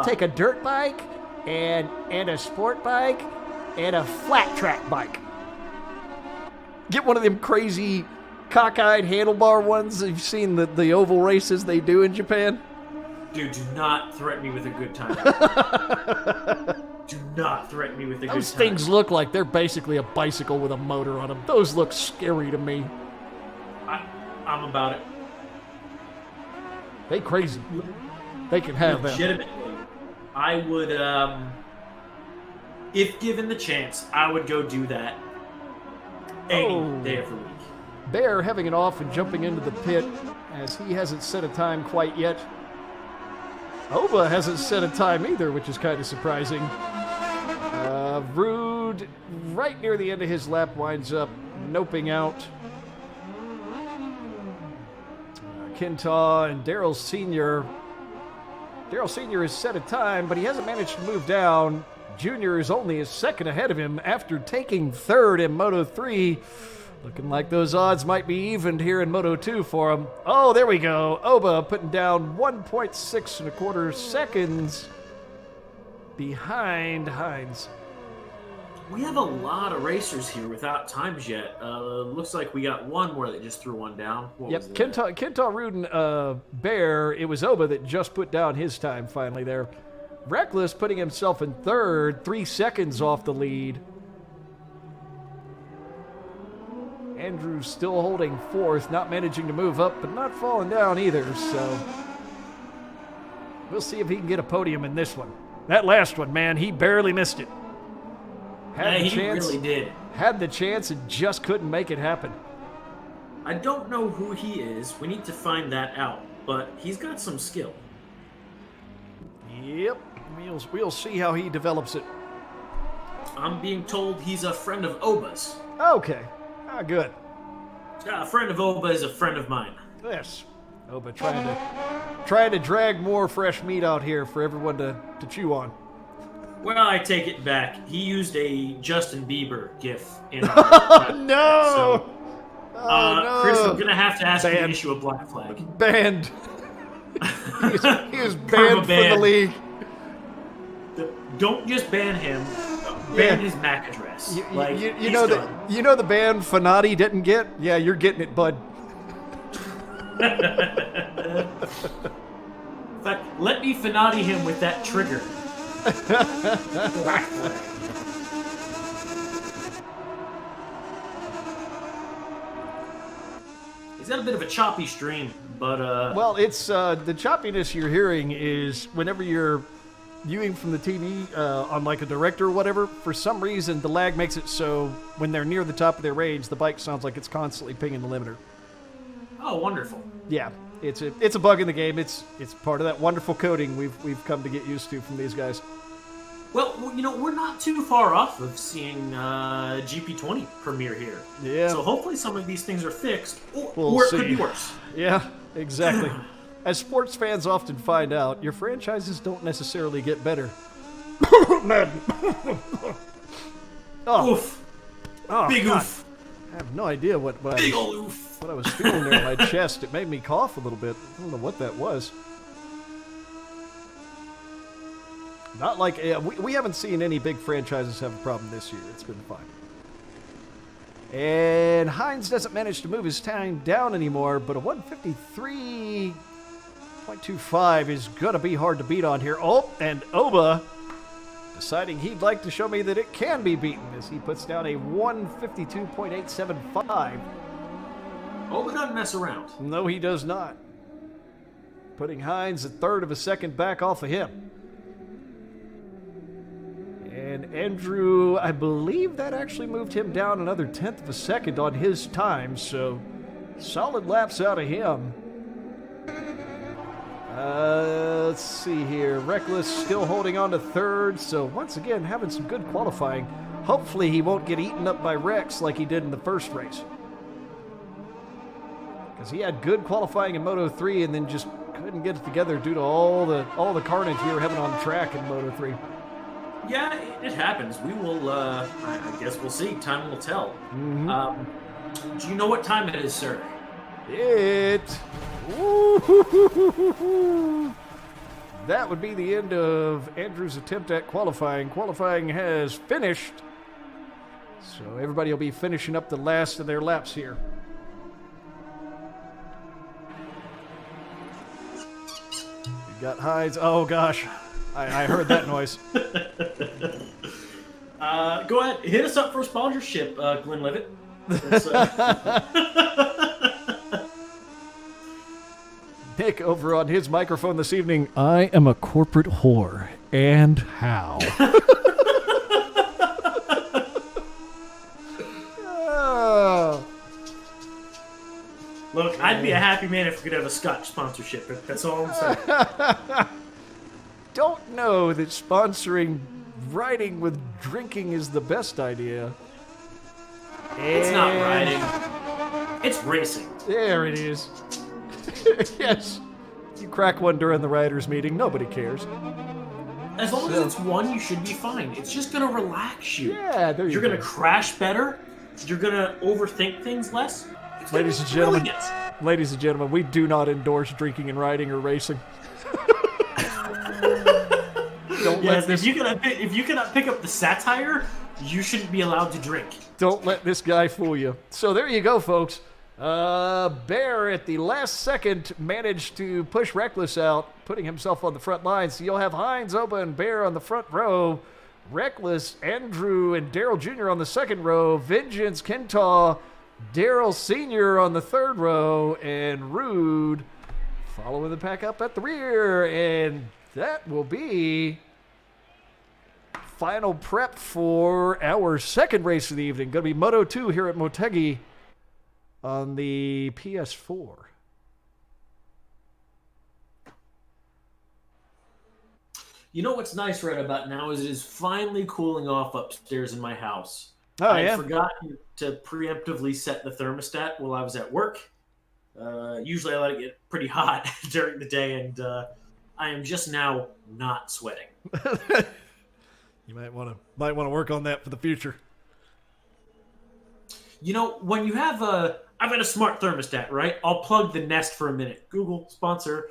take a dirt bike and a sport bike and a flat track bike. Get one of them crazy cockeyed handlebar ones. You've seen the oval races they do in Japan? Dude, do not threaten me with a good time. Do not threaten me with a good time. Those things look like they're basically a bicycle with a motor on them. Those look scary to me. I'm about it. They crazy. They can have that. Legitimately, I would, if given the chance, I would go do that any day of the week. Bear having it off and jumping into the pit as he hasn't set a time quite yet. Oba hasn't set a time either, which is kind of surprising. Rude, right near the end of his lap, winds up noping out. Kintaw and Daryl Sr. Daryl Sr. has set a time, but he hasn't managed to move down. Junior is only a second ahead of him after taking third in Moto 3. Looking like those odds might be evened here in Moto 2 for him. Oh, there we go. Oba putting down 1.625 seconds behind Hines. We have a lot of racers here without times yet. Looks like we got one more that just threw one down. What was that? Kintaw Rudin, Bear, it was Oba that just put down his time finally there. Reckless putting himself in third, 3 seconds off the lead. Andrew still holding fourth, not managing to move up, but not falling down either, so we'll see if he can get a podium in this one. That last one, man, he barely missed it. He really did. Had the chance and just couldn't make it happen. I don't know who he is. We need to find that out, but he's got some skill. Yep, we'll see how he develops it. I'm being told he's a friend of Oba's. Okay. Good. A friend of Oba is a friend of mine. Yes. Oba trying to drag more fresh meat out here for everyone to chew on. Well, I take it back. He used a Justin Bieber gif in our no! So, no! Chris, I'm gonna have to ask you to issue a black flag. Banned. he was banned from the league. Don't just ban him. Ban his MAC address. You know the ban Fanati didn't get? Yeah, you're getting it, bud. In fact, let me Fanati him with that trigger. He's got a bit of a choppy stream, but well, it's the choppiness you're hearing is whenever you're viewing from the TV on like a director or whatever, for some reason the lag makes it so when they're near the top of their range, the bike sounds like it's constantly pinging the limiter. Oh, wonderful. Yeah, it's a bug in the game. It's part of that wonderful coding we've come to get used to from these guys. Well, you know, we're not too far off of seeing GP20 premiere here. Yeah. So hopefully some of these things are fixed, or We'll it see. could be worse. Yeah, exactly. As sports fans often find out, your franchises don't necessarily get better. Man. Oh. Oof. Oh, Big God. oof. I have no idea what Big ol' oof. I was feeling there in my chest. It made me cough a little bit. I don't know what that was. Not like we haven't seen any big franchises have a problem this year. It's been fine. And Hines doesn't manage to move his time down anymore, but a 153.25 is going to be hard to beat on here. Oh, and Oba deciding he'd like to show me that it can be beaten as he puts down a 152.875. Oba doesn't mess around. No, he does not. Putting Hines a third of a second back off of him. And Andrew, I believe that actually moved him down another tenth of a second on his time, so solid laps out of him. Let's see here. Reckless still holding on to third, so once again having some good qualifying. Hopefully he won't get eaten up by Rex like he did in the first race. Because he had good qualifying in Moto 3 and then just couldn't get it together due to all the carnage we were having on track in Moto 3. Yeah, it happens. We will, I guess we'll see. Time will tell. Mm-hmm. Do you know what time it is, sir? That would be the end of Andrew's attempt at qualifying. Qualifying has finished. So everybody will be finishing up the last of their laps here. We got Hines. Oh, gosh. I heard that noise. Go ahead. Hit us up for a sponsorship, Glenn Levitt. Nick over on his microphone this evening. I am a corporate whore. And how? Oh. Look, I'd be a happy man if we could have a Scotch sponsorship. That's all I'm saying. Don't know that sponsoring riding with drinking is the best idea. It's not riding. It's racing. There it is. Yes. You crack one during the riders' meeting, nobody cares. As long as it's one, you should be fine. It's just going to relax you. Yeah, there you You're go. going to crash better. You're going to overthink things less. Ladies and gentlemen, we do not endorse drinking and riding or racing. Don't Yes, let this. if you cannot pick up the satire, you shouldn't be allowed to drink. Don't let this guy fool you. So there you go, folks. Bear at the last second managed to push Reckless out, putting himself on the front line. So you'll have Hines, Oba, and Bear on the front row. Reckless, Andrew, and Daryl Jr. on the second row. Vengeance, Kentaw, Daryl Sr. on the third row. And Rude following the pack up at the rear. And that will be final prep for our second race of the evening. Going to be Moto 2 here at Motegi on the PS4. You know what's nice right about now is it is finally cooling off upstairs in my house. Oh, I yeah? had forgotten to preemptively set the thermostat while I was at work. Usually I let it get pretty hot during the day, and I am just now not sweating. You might want to work on that for the future. You know, when you have I've got a smart thermostat, right? I'll plug the Nest for a minute. Google sponsor.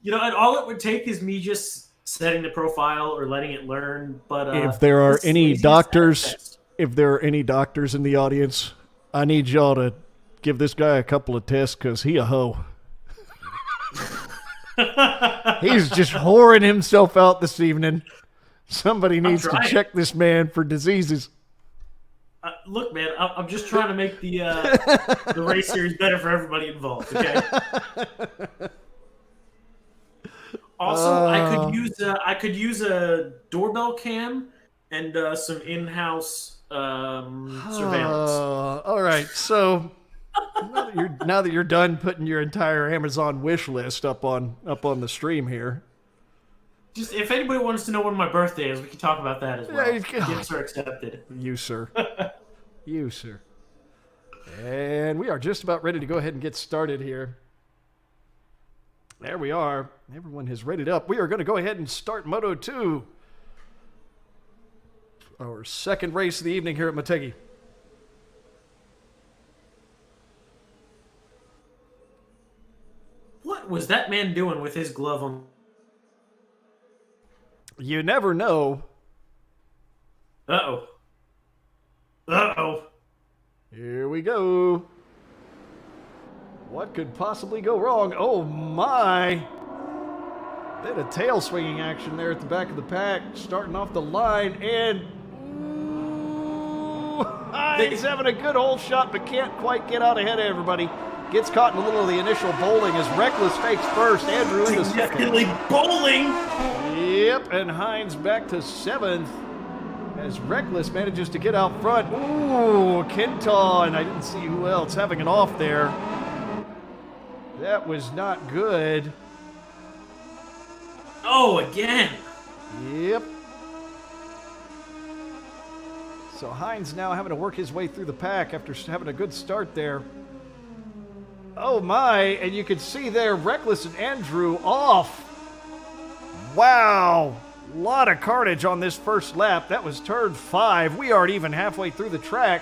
You know, and all it would take is me just setting the profile or letting it learn. But if there are any doctors in the audience, I need y'all to give this guy a couple of tests because he a hoe. He's just whoring himself out this evening. Somebody needs to check this man for diseases. Look, man, I'm just trying to make the race series better for everybody involved. Okay. Also, I could use a doorbell cam and some in-house surveillance. All right, so now that you're done putting your entire Amazon wish list up on the stream here. Just if anybody wants to know when my birthday is, we can talk about that as well. Gifts are accepted. You, sir. You, sir. And we are just about ready to go ahead and get started here. There we are. Everyone has readied up. We are going to go ahead and start Moto 2. Our second race of the evening here at Motegi. What was that man doing with his glove on? You never know. Uh-oh. Uh-oh. Here we go. What could possibly go wrong? Oh my! Bit of tail swinging action there at the back of the pack, starting off the line, and he's having a good hole shot, but can't quite get out ahead of everybody. Gets caught in a little of the initial bowling as Reckless fakes first. Andrew into second. Definitely bowling. Yep, and Hines back to 7th as Reckless manages to get out front. Ooh, Kenton, I didn't see who else having it off there. That was not good. Oh, again. Yep. So Hines now having to work his way through the pack after having a good start there. Oh my, and you can see there Reckless and Andrew off. Wow. A lot of carnage on this first lap. That was turn 5. We aren't even halfway through the track.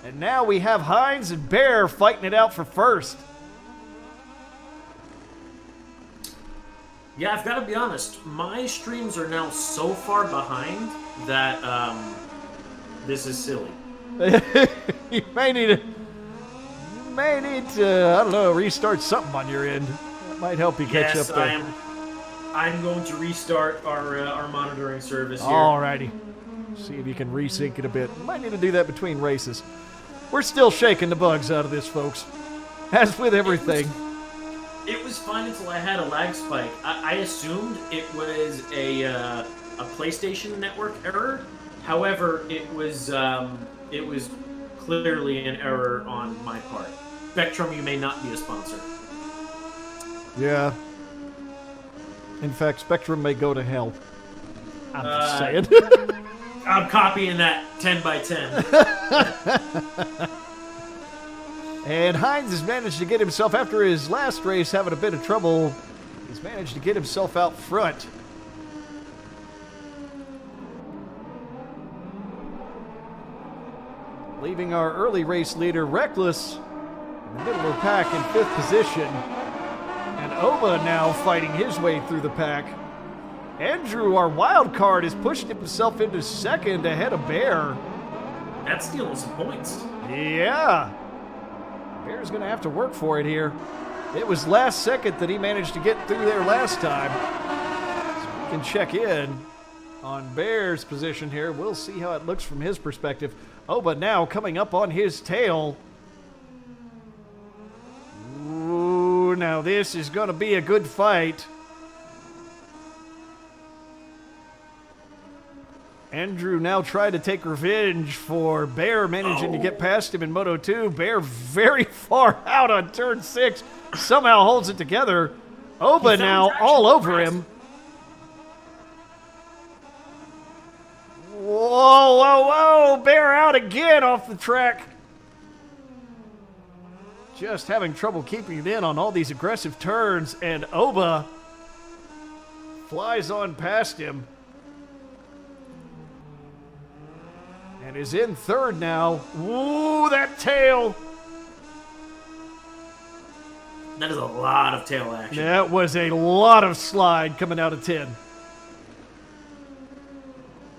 And now we have Hines and Bear fighting it out for first. Yeah, I've got to be honest. My streams are now so far behind that this is silly. You may need to, I don't know, restart something on your end. That might help you catch up there. I'm going to restart our monitoring service here. Alrighty. See if you can resync it a bit. Might need to do that between races. We're still shaking the bugs out of this, folks. As with everything. It was fine until I had a lag spike. I assumed it was a PlayStation Network error. However, it was clearly an error on my part. Spectrum, you may not be a sponsor. Yeah. In fact, Spectrum may go to hell. I'm just saying. I'm copying that 10 by 10. And Hines has managed to get himself, after his last race having a bit of trouble, he's managed to get himself out front. Leaving our early race leader, Reckless, in the middle of the pack in 5th position. And Oba now fighting his way through the pack. Andrew, our wild card, has pushed himself into 2nd ahead of Bear. That's stealing some points. Yeah. Bear's going to have to work for it here. It was last second that he managed to get through there last time. So we can check in on Bear's position here. We'll see how it looks from his perspective. Oba now coming up on his tail. Ooh, now this is going to be a good fight. Andrew now tried to take revenge for Bear managing to get past him in Moto 2. Bear very far out on turn 6. Somehow holds it together. Oba now all over him. Whoa, whoa, whoa. Bear out again off the track. Just having trouble keeping it in on all these aggressive turns. And Oba flies on past him. And is in 3rd now. Ooh, that tail. That is a lot of tail action. That was a lot of slide coming out of 10.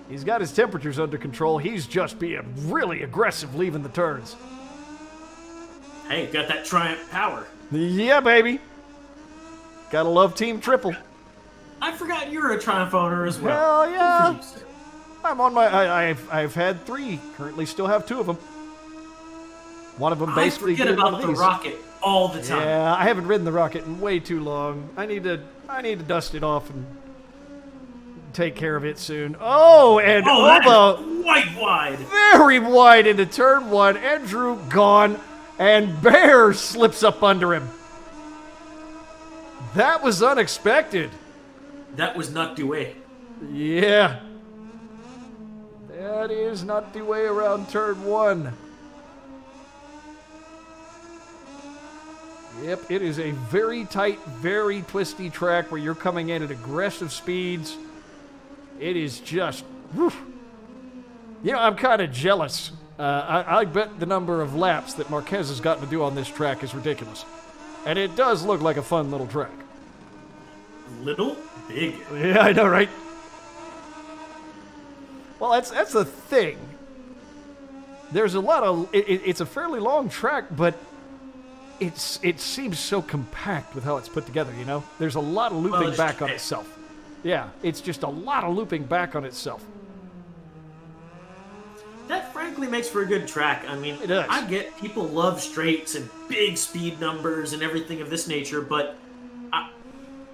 He's got his temperatures under control. He's just being really aggressive leaving the turns. Hey, got that Triumph power. Yeah, baby. Gotta love Team Triple. I forgot you're a Triumph owner as well. Hell yeah. I'm on my. I've had 3. Currently, still have 2 of them. One of them basically. I forget about the Rocket all the time. Yeah, I haven't ridden the Rocket in way too long. I need to dust it off and take care of it soon. Oh, and Oba wide. Very wide into turn 1. Andrew gone, and Bear slips up under him. That was unexpected. That was not the way. Yeah. That is not the way around turn 1. Yep, it is a very tight, very twisty track where you're coming in at aggressive speeds. It is just, whew. You know, I'm kind of jealous. I bet the number of laps that Marquez has gotten to do on this track is ridiculous. And it does look like a fun little track. Little? Big. Yeah, I know, right? Well, that's the thing. There's a lot of... It's a fairly long track, but it seems so compact with how it's put together, you know? There's a lot of looping back on itself. Yeah, it's just a lot of looping back on itself. That frankly makes for a good track. I mean, it does. I get people love straights and big speed numbers and everything of this nature, but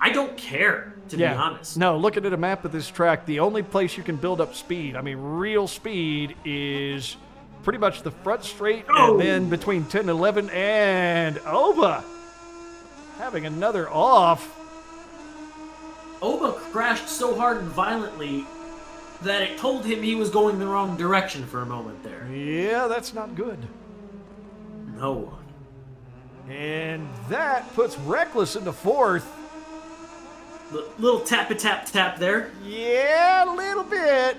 I don't care, to be honest. No, looking at a map of this track, the only place you can build up speed, I mean real speed, is pretty much the front straight and then between 10 and 11, and Oba having another off. Oba crashed so hard and violently that it told him he was going the wrong direction for a moment there. Yeah, that's not good. No. And that puts Reckless into fourth. Little tap there. Yeah, a little bit.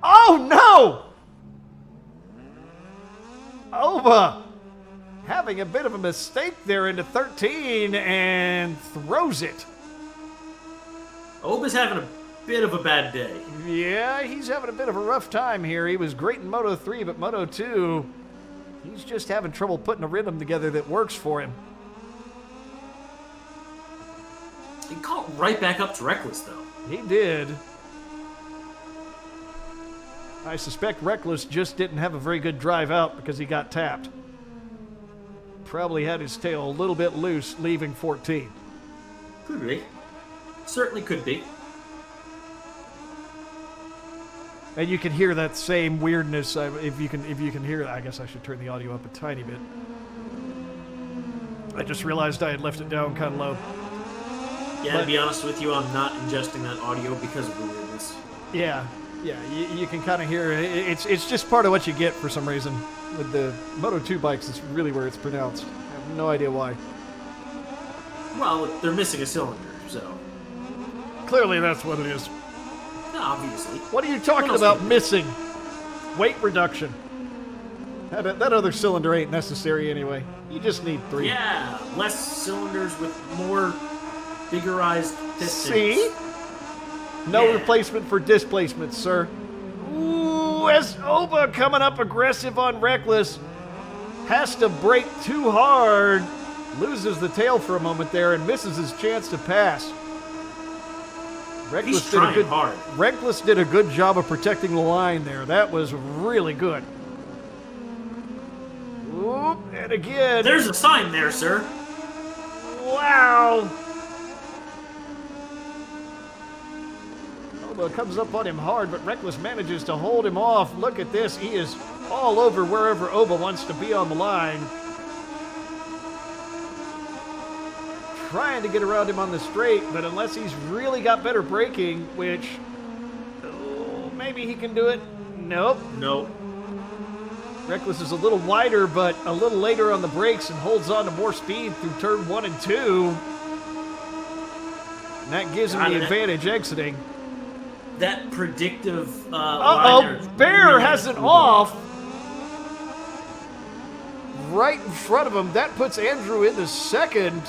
Oh, no! Oba having a bit of a mistake there into 13 and throws it. Oba's having a bit of a bad day. Yeah, he's having a bit of a rough time here. He was great in Moto 3, but Moto 2, he's just having trouble putting a rhythm together that works for him. He caught right back up to Reckless, though. He did. I suspect Reckless just didn't have a very good drive out because he got tapped. Probably had his tail a little bit loose, leaving 14. Could be. Certainly could be. And you can hear that same weirdness. If you can hear it, I guess I should turn the audio up a tiny bit. I just realized I had left it down kind of low. Yeah, to be honest with you, I'm not ingesting that audio because of the weirdness. Yeah, you can kind of hear it. It's just part of what you get for some reason. With the Moto 2 bikes, it's really where it's pronounced. I have no idea why. Well, they're missing a cylinder, so... Clearly that's what it is. Obviously. What are you talking about missing? Weight reduction. That other cylinder ain't necessary anyway. You just need 3. Yeah, less cylinders with more biggerized pistons. See? No replacement for displacement, sir. Ooh, as Oba coming up aggressive on Reckless. Has to brake too hard. Loses the tail for a moment there and misses his chance to pass. He's trying hard. Reckless did a good job of protecting the line there. That was really good. Oop, and again. There's a sign there, sir. Wow. Oba comes up on him hard, but Reckless manages to hold him off. Look at this. He is all over wherever Oba wants to be on the line. Trying to get around him on the straight, but unless he's really got better braking, which maybe he can do it. Nope. Reckless is a little wider, but a little later on the brakes and holds on to more speed through turn 1 and 2. And that gives him the advantage exiting. That predictive Bear has an off right in front of him. That puts Andrew into second.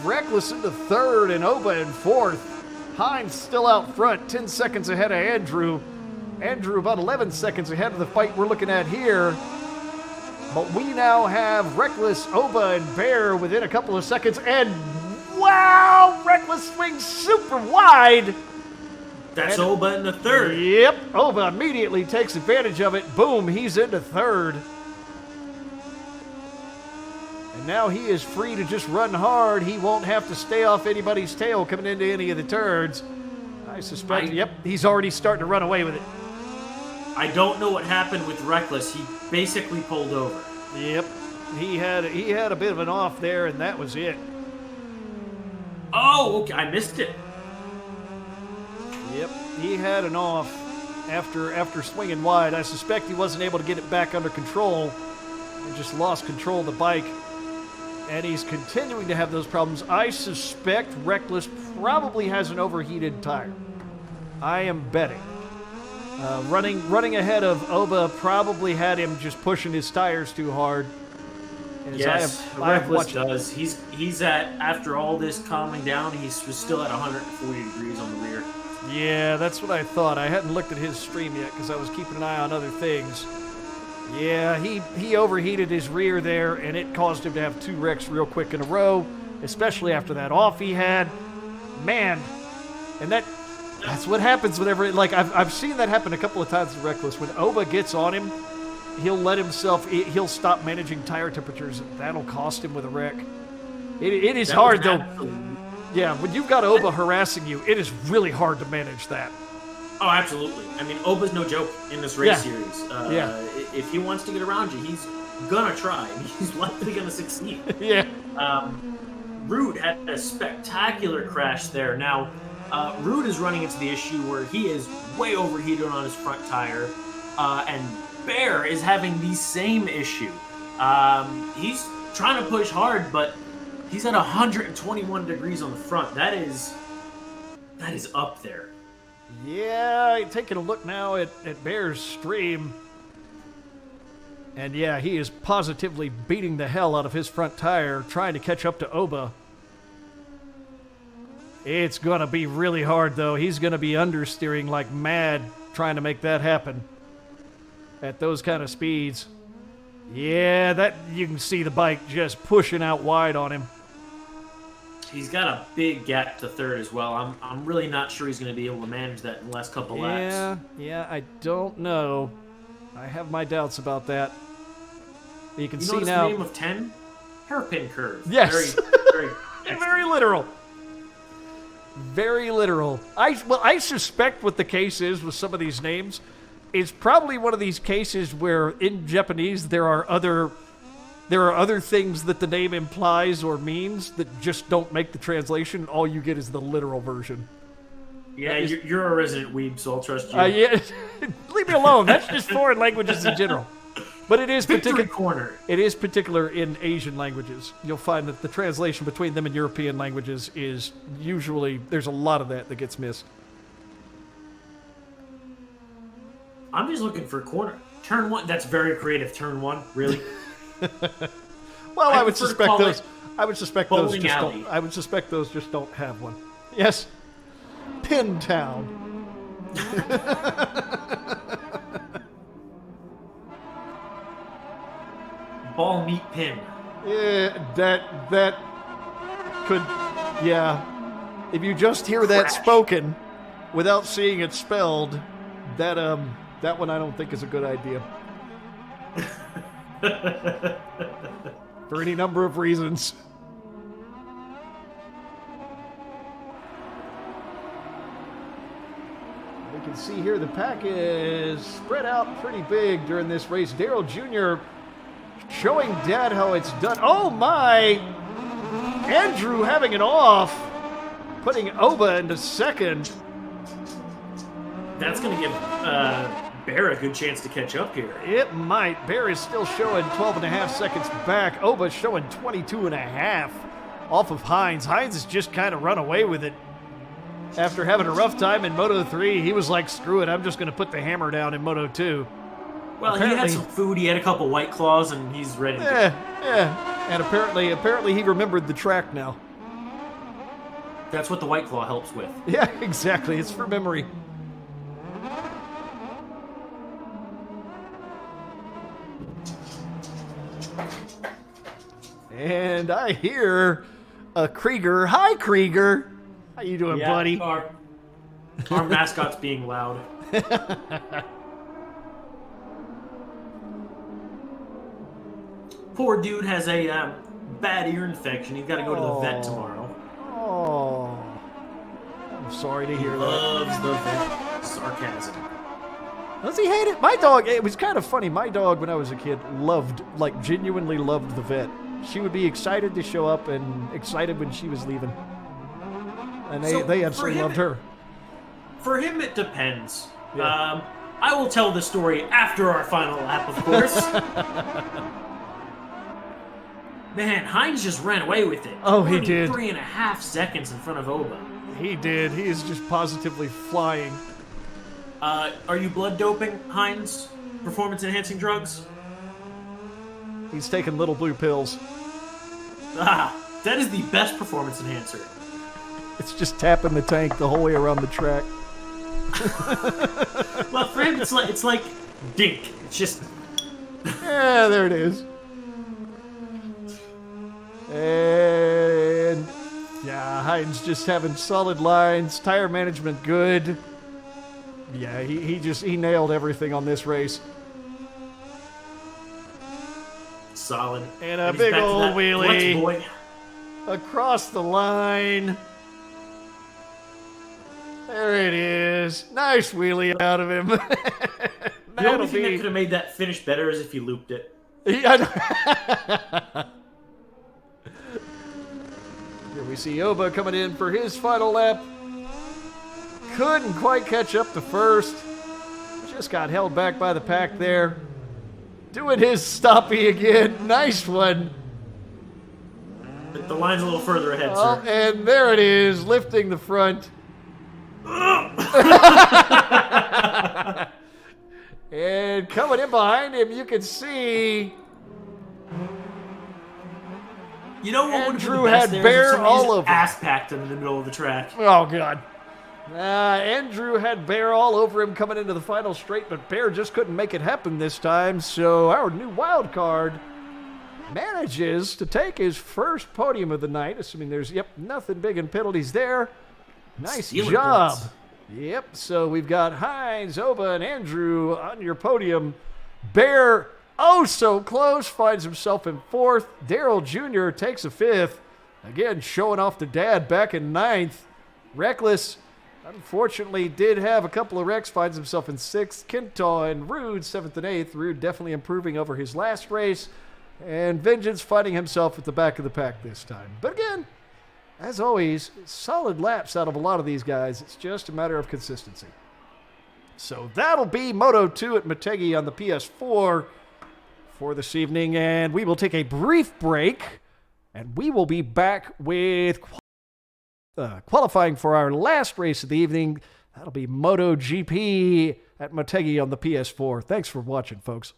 Reckless into third and Oba in fourth. Hines still out front, 10 seconds ahead of Andrew. Andrew about 11 seconds ahead of the fight we're looking at here. But we now have Reckless, Oba, and Bear within a couple of seconds. And wow, Reckless swings super wide. That's Oba in the third. Yep, Oba immediately takes advantage of it. Boom, he's into third. And now he is free to just run hard. He won't have to stay off anybody's tail coming into any of the turns. I suspect, he's already starting to run away with it. I don't know what happened with Reckless. He basically pulled over. Yep, he had a bit of an off there, and that was it. Oh, okay, I missed it. Yep, he had an off after swinging wide. I suspect he wasn't able to get it back under control. and just lost control of the bike. And he's continuing to have those problems. I suspect Reckless probably has an overheated tire. I am betting. Running ahead of Oba probably had him just pushing his tires too hard. As Yes, I have Reckless watched, does. He's at, after all this calming down, he's still at 140 degrees on the rear. Yeah, that's what I thought. I hadn't looked at his stream yet because I was keeping an eye on other things. Yeah, he overheated his rear there, and it caused him to have 2 wrecks real quick in a row, especially after that off he had. Man, and that's what happens whenever, like, I've seen that happen a couple of times with Reckless. When Oba gets on him, he'll stop managing tire temperatures, and that'll cost him with a wreck. It is hard, though. Yeah, when you've got Oba harassing you, it is really hard to manage that. Oh, absolutely. I mean, Oba's no joke in this race series. If he wants to get around you, he's gonna try. He's likely gonna succeed. Yeah. Rude had a spectacular crash there. Now, Rude is running into the issue where he is way overheated on his front tire, and Bear is having the same issue. He's trying to push hard, but he's at 121 degrees on the front. That is up there. Yeah, taking a look now at Bear's stream. And yeah, he is positively beating the hell out of his front tire, trying to catch up to Oba. It's going to be really hard, though. He's going to be understeering like mad trying to make that happen at those kind of speeds. Yeah, that you can see the bike just pushing out wide on him. He's got a big gap to third as well. I'm really not sure he's going to be able to manage that in the last couple laps. Yeah, I don't know. I have my doubts about that. You can see now. The name of 10? Hairpin curve. Yes. Very, very literal. Very literal. I suspect what the case is with some of these names. It's probably one of these cases where in Japanese there are other things that the name implies or means that just don't make the translation. All you get is the literal version. Yeah, you're a resident weeb, so I'll trust you. Yeah, leave me alone. That's just foreign languages in general. But it is corner. It is particular in Asian languages. You'll find that the translation between them and European languages is usually, there's a lot of that gets missed. I'm just looking for corner. Turn 1. That's very creative. Turn 1, really? Well, I would suspect those just don't have one. Yes. Pin Town. Ball meet pin. Yeah, that could, yeah. If you just hear that spoken without seeing it spelled, that one I don't think is a good idea. For any number of reasons. We can see here the pack is spread out pretty big during this race. Daryl Jr. showing Dad how it's done. Oh my! Andrew having it off, putting Oba into second. That's going to give Bear a good chance to catch up here. It might. Bear is still showing 12.5 seconds back. Oba showing 22.5 off of Hines. Hines has just kind of run away with it. After having a rough time in Moto 3, he was like, screw it, I'm just going to put the hammer down in Moto 2. Well, apparently, he had some food, he had a couple White Claws, and he's ready to go. Yeah. And apparently he remembered the track now. That's what the White Claw helps with. Yeah, exactly. It's for memory. And I hear a Krieger. Hi, Krieger. How you doing, buddy? Our mascot's being loud. Poor dude has a bad ear infection. He's got to go to the vet tomorrow. Oh. I'm sorry to hear that. Loves the vet. Sarcasm. Does he hate it? My dog, it was kind of funny. My dog, when I was a kid, genuinely loved the vet. She would be excited to show up and excited when she was leaving. And they absolutely loved her. For him, it depends. Yeah. I will tell the story after our final lap, of course. Man, Hines just ran away with it. Oh, he did. 3.5 seconds in front of Oba. He did. He is just positively flying. Are you blood doping, Hines? Performance-enhancing drugs? He's taking little blue pills. Ah, that is the best performance enhancer. It's just tapping the tank the whole way around the track. Well, for him, it's like dink. It's just Yeah, there it is. And yeah, Hines just having solid lines. Tire management good. Yeah, he nailed everything on this race. solid. And a he's big back to old that wheelie. clutch boy. Across the line. There it is. Nice wheelie out of him. The only thing that could have made that finish better is if he looped it. Yeah. Here we see Oba coming in for his final lap. Couldn't quite catch up to first. Just got held back by the pack there. Doing his stoppie again. Nice one. The line's a little further ahead, Oh, sir. and there it is, lifting the front. And coming in behind him, you can see You know what would have been Andrew the best had there? bear Is if somebody all just over. ass packed him in the middle of the track. Oh, God. Andrew had Bear all over him coming into the final straight, but Bear just couldn't make it happen this time. So our new wild card manages to take his first podium of the night, assuming there's, nothing big in penalties there. Nice Stealing job. points. Yep, so we've got Hines, Oba, and Andrew on your podium. Bear, oh so close, finds himself in fourth. Daryl Jr. takes a fifth. Again, showing off the dad back in ninth. Reckless, unfortunately, did have a couple of wrecks, finds himself in sixth. Kintaw and Rude, seventh and eighth. Rude definitely improving over his last race. And Vengeance finding himself at the back of the pack this time. But again, as always, solid laps out of a lot of these guys. It's just a matter of consistency. So that'll be Moto 2 at Motegi on the PS4 for this evening. And we will take a brief break. And we will be back with qualifying for our last race of the evening. That'll be MotoGP at Motegi on the PS4. Thanks for watching, folks.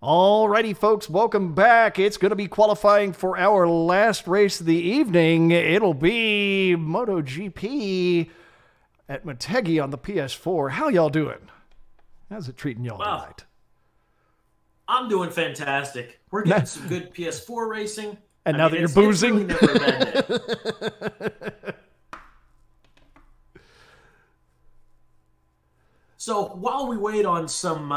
Alrighty, folks, welcome back. It's going to be qualifying for our last race of the evening. It'll be MotoGP at Motegi on the PS4. How y'all doing? How's it treating y'all tonight? I'm doing fantastic. We're getting some good PS4 racing. And now that you're boozing? It's really never a bad day. So while we wait on some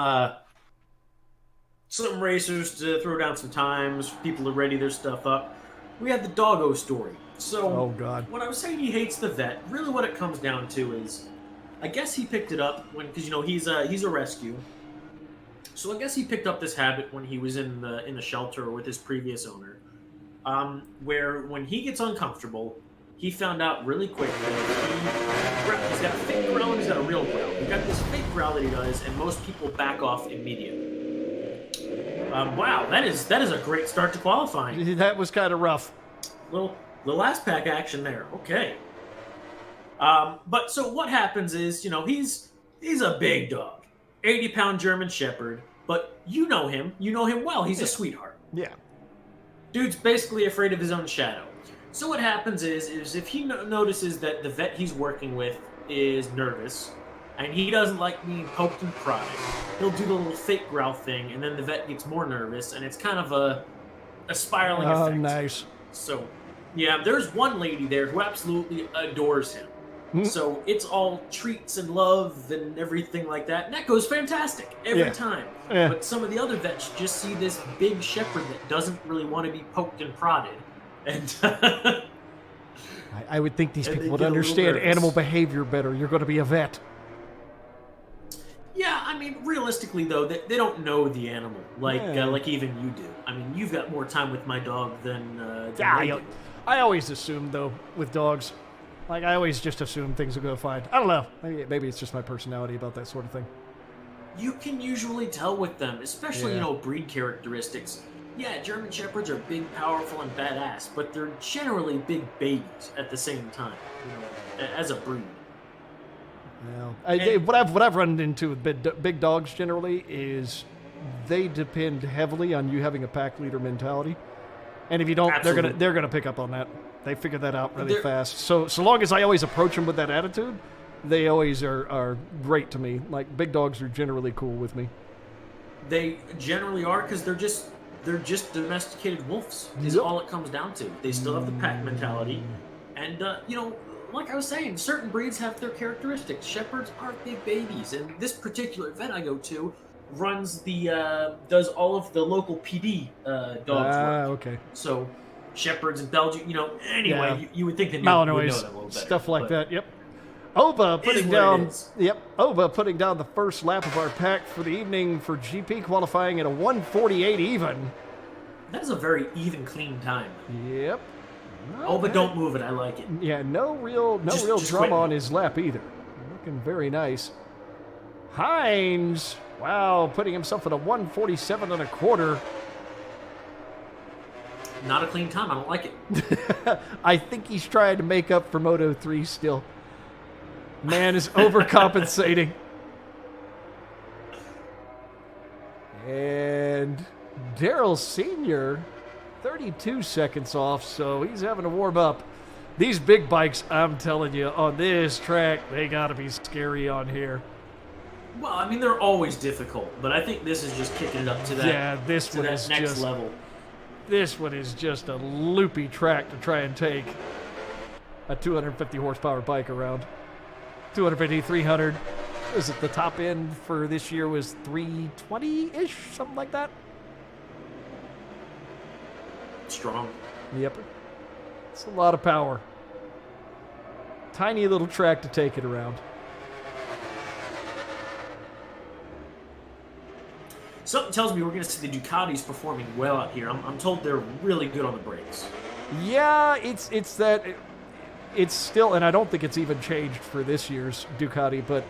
racers to throw down some times, people to ready their stuff up, we had the doggo story. So oh God, when I was saying he hates the vet, really what it comes down to is, I guess he picked it up because he's a rescue. So I guess he picked up this habit when he was in the shelter with his previous owner, where when he gets uncomfortable, he found out really quick that he's got a fake growl and he's got a real growl. He's got this fake growl that he does, and most people back off immediately. Wow, that is a great start to qualifying. That was kind of rough. The last pack action there. Okay. But so what happens is, he's a big dog. 80-pound German Shepherd, but you know him well. He's a sweetheart. Yeah. Dude's basically afraid of his own shadow. So what happens is if he notices that the vet he's working with is nervous, and he doesn't like being poked and prodded, he'll do the little fake growl thing, and then the vet gets more nervous, and it's kind of a spiraling effect. Oh, nice. So, yeah, there's one lady there who absolutely adores him. So it's all treats and love and everything like that. And that goes fantastic every time. Yeah. But some of the other vets just see this big shepherd that doesn't really want to be poked and prodded. And I would think these people would understand animal behavior better. You're going to be a vet. Yeah, I mean, realistically, though, they don't know the animal like even you do. I mean, you've got more time with my dog than I always assume, though, with dogs. Like, I always just assume things will go fine. I don't know. Maybe it's just my personality about that sort of thing. You can usually tell with them, especially, breed characteristics. Yeah, German Shepherds are big, powerful, and badass, but they're generally big babies at the same time, as a breed. Well, what I've run into with big dogs generally is they depend heavily on you having a pack leader mentality. And if you don't, they're gonna pick up on that. They figure that out really fast. So long as I always approach them with that attitude, they always are great to me. Like, big dogs are generally cool with me. They generally are, because they're just domesticated wolves. Is all it comes down to. They still have the pack mentality, and like I was saying, certain breeds have their characteristics. Shepherds are big babies, and this particular vet I go to runs does all of the local PD dogs work. Okay. So Shepherds and Belgian, anyway, you would think that Malinois, would know that a little better. Stuff like that, yep. Oba putting down the first lap of our pack for the evening for GP qualifying at a 1:48 even. That is a very even, clean time. Yep. But don't move it. I like it. Yeah, no real drama on his lap either. Looking very nice. Hines, wow, putting himself at a 1:47 and a quarter. Not a clean time. I don't like it. I think he's trying to make up for Moto 3 still. Man is overcompensating. And Daryl Sr., 32 seconds off, so he's having to warm up. These big bikes, I'm telling you, on this track, they got to be scary on here. Well, I mean, they're always difficult, but I think this is just kicking it up to that, next level. This one is just a loopy track to try and take a 250 horsepower bike around. 250, 300. Was it the top end for this year was 320-ish, something like that? Strong. Yep. It's a lot of power. Tiny little track to take it around. Something tells me we're going to see the Ducatis performing well out here. I'm told they're really good on the brakes. Yeah, it's still, and I don't think it's even changed for this year's Ducati, but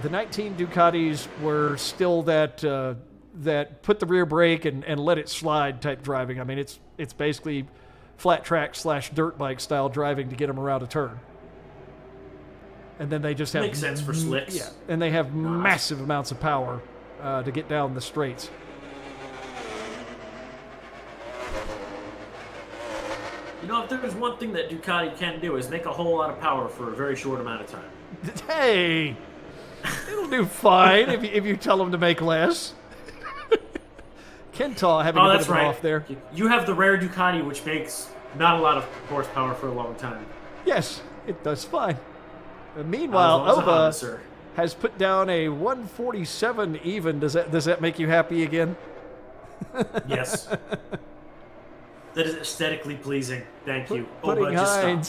the 19 Ducatis were still that put the rear brake and let it slide type driving. I mean, it's basically flat track / dirt bike style driving to get them around a turn. And then they just have... Makes sense for slicks. Yeah, and they have massive amounts of power to get down the straights. You know, if there's one thing that Ducati can do is make a whole lot of power for a very short amount of time. Hey, it'll do fine if you tell them to make less. Kentaw having a bit that's of an right. off there. You have the rare Ducati, which makes not a lot of horsepower for a long time. Yes, it does fine. As Meanwhile, long as a Honda, Oba sir. has put down a 147 even. Does that make you happy again? Yes. That is aesthetically pleasing. Thank you. Oba,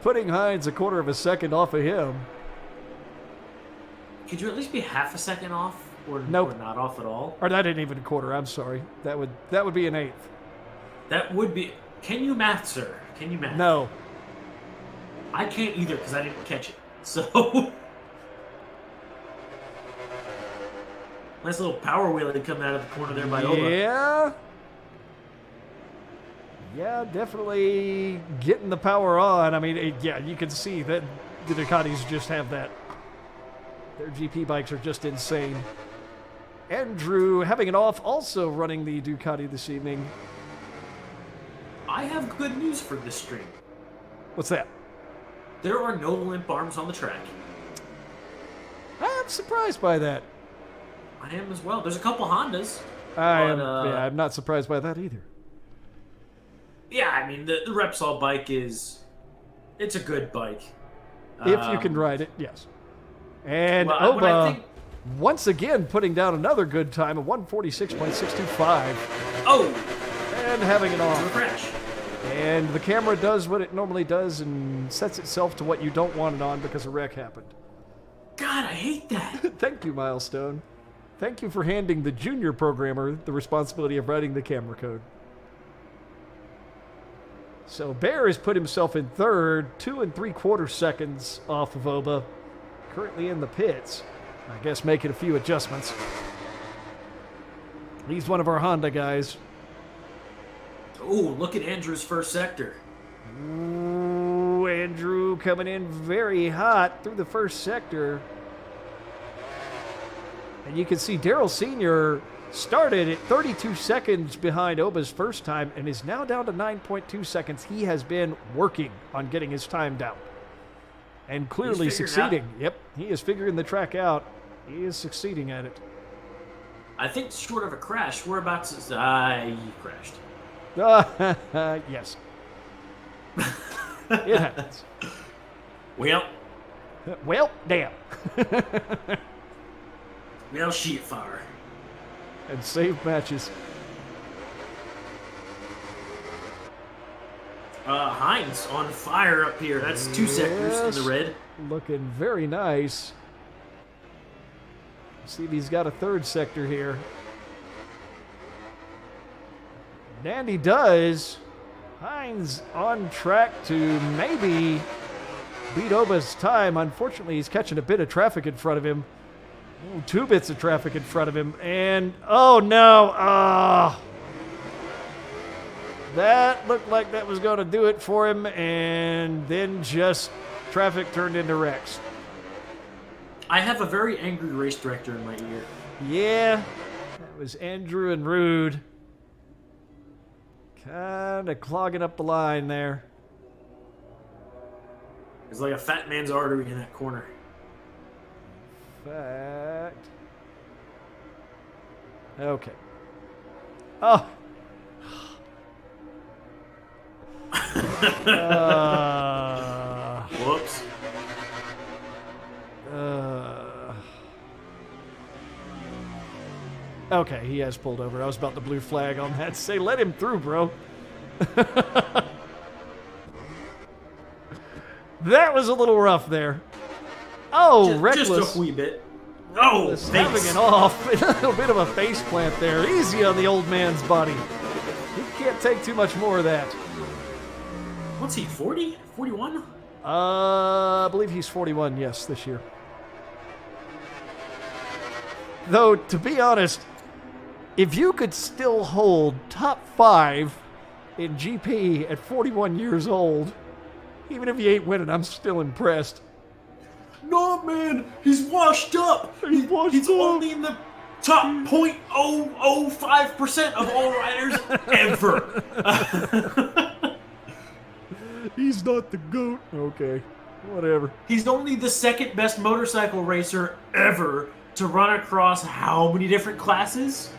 Putting Hines a quarter of a second off of him. Could you at least be half a second off, or, Nope. or not off at all? Or that ain't even a quarter. I'm sorry. That would be an eighth. That would be. Can you math, sir? Can you math? No. I can't either because I didn't catch it. So. Nice little power wheelie coming out of the corner there by Oba. Yeah. Yeah, definitely getting the power on. I mean, yeah, you can see that the Ducatis just have that. Their GP bikes are just insane. Andrew having it off, also running the Ducati this evening. I have good news for this stream. What's that? There are no limp arms on the track. I'm surprised by that. I am as well. There's a couple Hondas. I'm not surprised by that either. Yeah, I mean, the Repsol bike it's a good bike. If you can ride it, yes. And Well, when I Oba, think- once again, putting down another good time of 146.625 Oh, and having it to a on. crash. And the camera does what it normally does and sets itself to what you don't want it on because a wreck happened. God, I hate that. Thank you, Milestone. Thank you for handing the junior programmer the responsibility of writing the camera code. So Bear has put himself in third, 2 3/4 seconds off of Oba. Currently in the pits. I guess making a few adjustments. He's one of our Honda guys. Oh, look at Andrew's first sector. Ooh, Andrew coming in very hot through the first sector. And you can see Darrell Sr. started at 32 seconds behind Oba's first time and is now down to 9.2 seconds. He has been working on getting his time down. And clearly He's figured it succeeding. out. Yep, he is figuring the track out. He is succeeding at it. I think short of a crash, we're about to... he crashed. Yes. It happens. Well, Well, damn. sheet fire. And save matches. Hines on fire up here. That's 2 sectors in the red. Looking very nice. See if he's got a third sector here. And he does. Hines on track to maybe beat Oba's time. Unfortunately, he's catching a bit of traffic in front of him. Ooh, 2 bits of traffic in front of him. And, oh no. That looked like that was going to do it for him. And then just traffic turned into wrecks. I have a very angry race director in my ear. Yeah, that was Andrew and Rude. Kind of clogging up the line there. There's like a fat man's artery in that corner. Fact. Okay. Oh. Whoops. Okay, he has pulled over. I was about to blue flag on that. Say, let him through, bro. That was a little rough there. Oh, reckless. Just a wee bit. Oh, Just face. having it off. A little bit of a face plant there. Easy on the old man's body. He can't take too much more of that. What's he, 40? 41? I believe he's 41, yes, this year. Though, to be honest, if you could still hold top 5 in GP at 41 years old, even if you ain't winning, I'm still impressed. No, man, he's washed up. He's only in the top 0.005% of all riders ever. He's not the GOAT. Okay, whatever. He's only the second best motorcycle racer ever to run across how many different classes?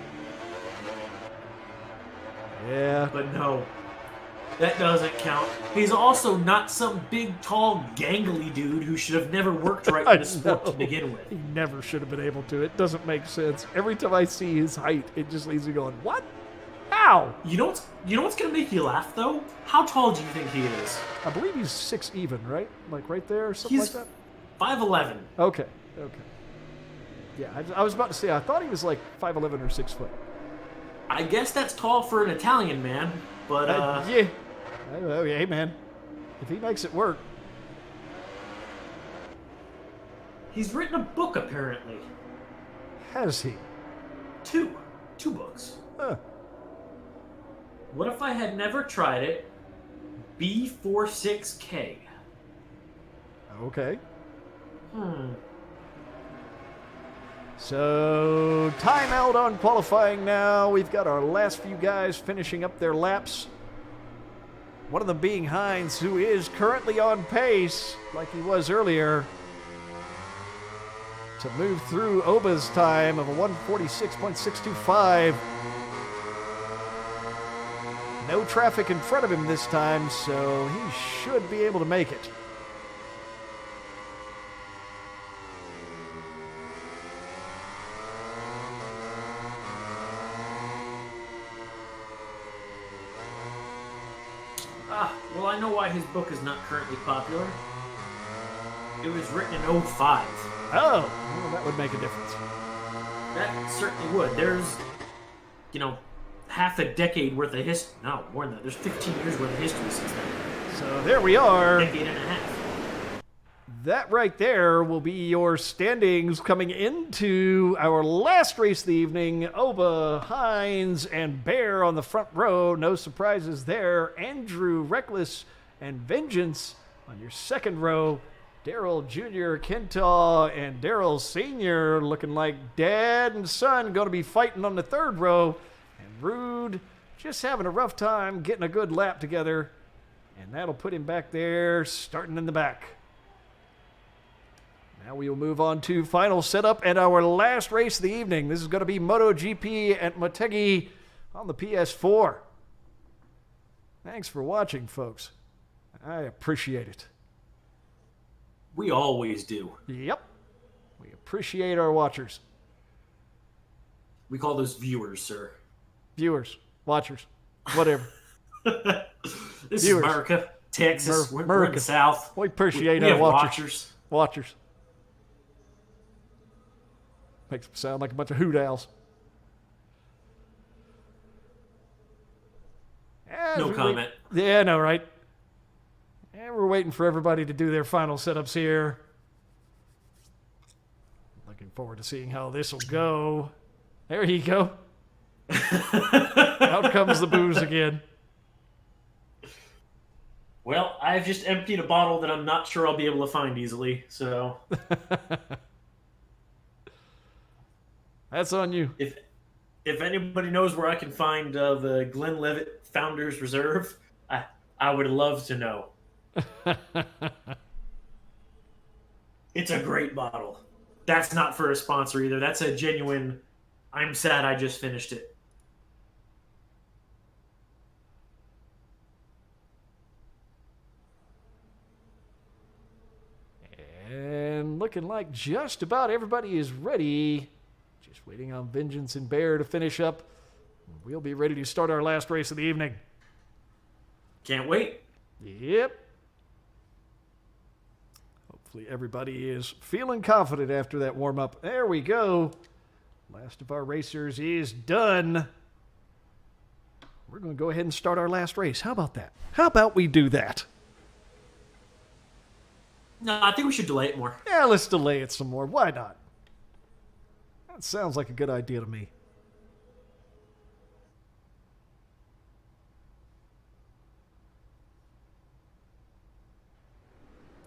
Yeah. But no, that doesn't count. He's also not some big, tall, gangly dude who should have never worked right in the sport to begin with. He never should have been able to. It doesn't make sense. Every time I see his height, it just leaves me going, what? How? You know what's gonna make you laugh though? How tall do you think he is? I believe he's 6 even, right? Like right there or something He's like that? 5'11". Okay. Yeah, I was about to say, I thought he was like 5'11 or 6 foot. I guess that's tall for an Italian man, but Yeah. Oh, yeah, hey, man. If he makes it work. he's written a book apparently. Has he? Two books. Huh. What if I had never tried it? B46K. Okay. So, timeout on qualifying now. We've got our last few guys finishing up their laps. One of them being Hines, who is currently on pace, like he was earlier, to move through Oba's time of a 146.625. No traffic in front of him this time, so he should be able to make it. Well, I know why his book is not currently popular. It was written in '05. Oh, well, that would make a difference. That certainly would. There's, half a decade worth of history. No, more than that. There's 15 years worth of history since then. So there we are. Decade and a half. That right there will be your standings coming into our last race of the evening. Oba, Hines, and Bear on the front row. No surprises there. Andrew, Reckless, and Vengeance on your second row. Daryl Jr., Kentaw, and Daryl Sr. looking like dad and son going to be fighting on the third row. And Rude just having a rough time getting a good lap together. And that'll put him back there, starting in the back. Now we will move on to final setup and our last race of the evening. This is going to be MotoGP at Motegi on the PS4. Thanks for watching, folks. I appreciate it. We always do. Yep. We appreciate our watchers. We call those viewers, sir. Viewers, watchers, whatever. This Viewers. is America, Texas. We're in the South. We appreciate we our have watchers. Watchers. Makes them sound like a bunch of hoot owls. No comment. Yeah, no, right? And we're waiting for everybody to do their final setups here. Looking forward to seeing how this will go. There you go. Out comes the booze again. Well, I've just emptied a bottle that I'm not sure I'll be able to find easily, so... That's on you. If anybody knows where I can find the Glenn Levitt Founders Reserve, I would love to know. It's a great bottle. That's not for a sponsor either. That's a genuine, I'm sad I just finished it. And looking like just about everybody is ready. Just waiting on Vengeance and Bear to finish up. We'll be ready to start our last race of the evening. Can't wait. Yep. Hopefully everybody is feeling confident after that warm-up. There we go. Last of our racers is done. We're going to go ahead and start our last race. How about that? How about we do that? No, I think we should delay it more. Yeah, let's delay it some more. Why not? That sounds like a good idea to me.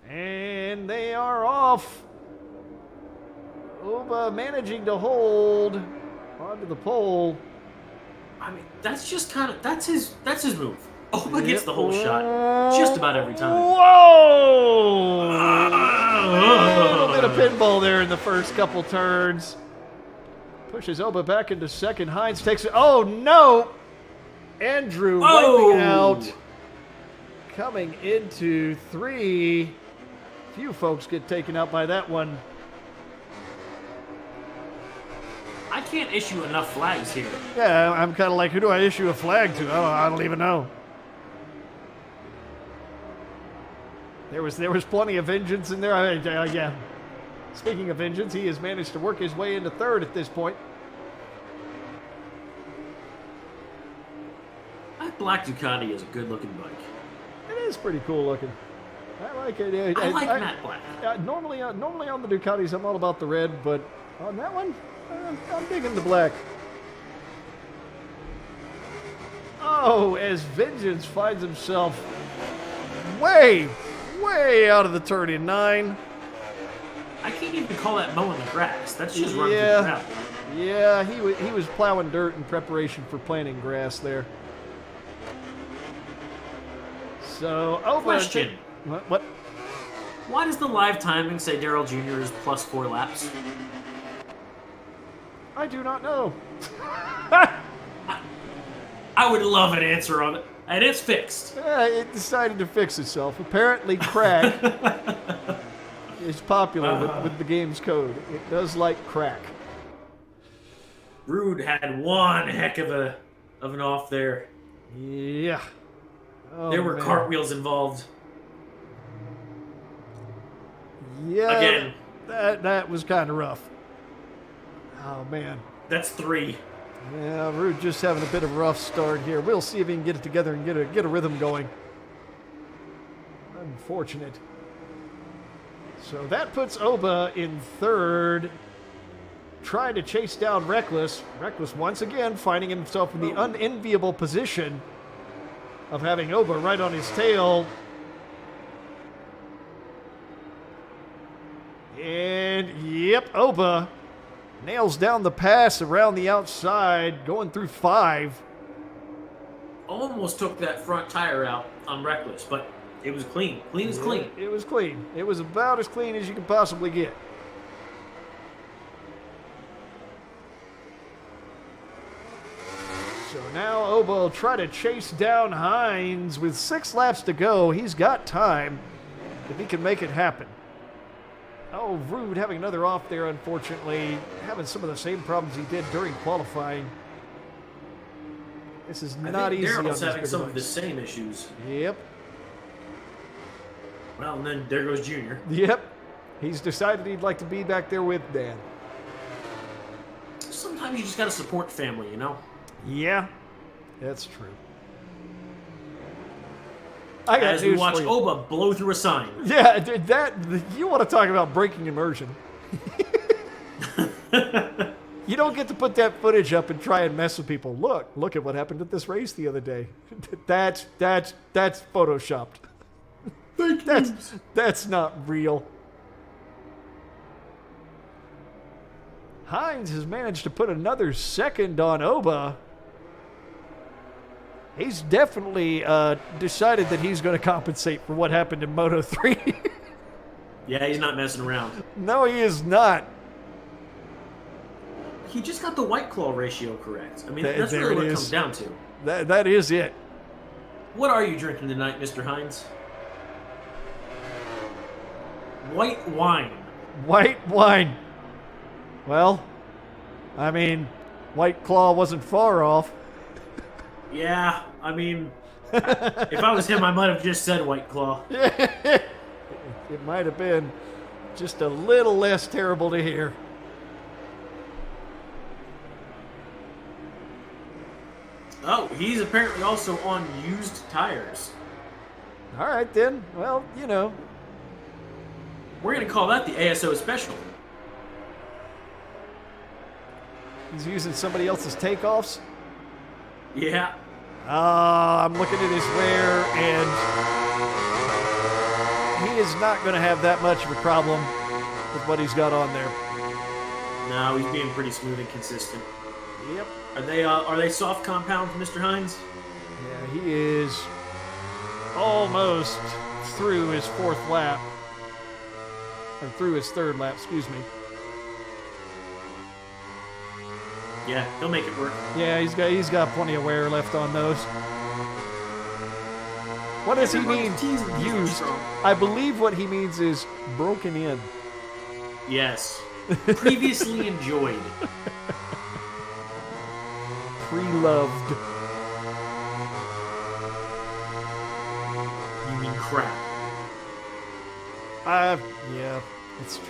And they are off. Oba managing to hold onto the pole. I mean, that's just kind of that's his move. Oba gets the whole shot just about every time. Whoa! A little bit of pinball there in the first couple turns. Pushes Oba back into second. Hines takes it. Oh, no! Andrew wiping out. Coming into 3. Few folks get taken out by that one. I can't issue enough flags here. Yeah, I'm kind of like, who do I issue a flag to? I don't even know. There was plenty of vengeance in there. Yeah. Speaking of vengeance, he has managed to work his way into third at this point. That black Ducati is a good-looking bike. It is pretty cool looking. I like it. I like matte black. Normally on the Ducatis, I'm all about the red, but on that one, I'm digging the black. Oh, as Vengeance finds himself way out of the turn in 9. I can't even call that mowing the grass. That's just running through the gravel. Yeah, he was plowing dirt in preparation for planting grass there. So, Question. What? Why does the live timing say Daryl Jr. is plus 4 laps? I do not know. I would love an answer on it. And it's fixed. It decided to fix itself. Apparently, crack is popular with the game's code. It does like crack. Rude had one heck of an off there. Yeah. Oh, there were man. cartwheels involved. Yeah. Again. That was kind of rough. Oh, man. That's 3. Yeah, Rude just having a bit of a rough start here. We'll see if he can get it together and get a rhythm going. Unfortunate. So that puts Oba in third, trying to chase down Reckless. Reckless once again finding himself in the unenviable position of having Oba right on his tail. And yep, Oba nails down the pass around the outside, going through 5. Almost took that front tire out on Reckless, but it was clean. Clean as clean. It was clean. It was about as clean as you could possibly get. So now Oba will try to chase down Hines with 6 laps to go. He's got time if he can make it happen. Oh, Rude having another off there, unfortunately. Having some of the same problems he did during qualifying. This is not easy. Daryl's having some of the same issues. Yep. Well, and then there goes Junior. Yep. He's decided he'd like to be back there with Dan. Sometimes you just gotta support family, you know? Yeah, that's true. I got As we news watch for you. Oba blow through a sign. Yeah, dude, you want to talk about breaking immersion. You don't get to put that footage up and try and mess with people. Look at what happened at this race the other day. That's photoshopped. That's not real. Hines has managed to put another second on Oba. He's definitely decided that he's going to compensate for what happened in Moto 3. Yeah, he's not messing around. No, he is not. He just got the White Claw ratio correct. I mean, that's really what it comes down to. That is it. What are you drinking tonight, Mr. Hines? White wine. White wine. Well, I mean, White Claw wasn't far off. Yeah, I mean, if I was him, I might have just said White Claw. It might have been just a little less terrible to hear. Oh, he's apparently also on used tires. All right, then. Well, you know. We're going to call that the ASO special. He's using somebody else's takeoffs. Yeah. I'm looking at his wear, and he is not going to have that much of a problem with what he's got on there. No, he's being pretty smooth and consistent. Yep. Are they soft compounds, Mr. Hines? Yeah, he is almost through his fourth lap. Or through his third lap, excuse me. Yeah, he'll make it work. Yeah, he's got plenty of wear left on those. What does he mean? Used. I believe what he means is broken in. Yes. Previously enjoyed. Pre-loved. You mean crap. Yeah, it's true.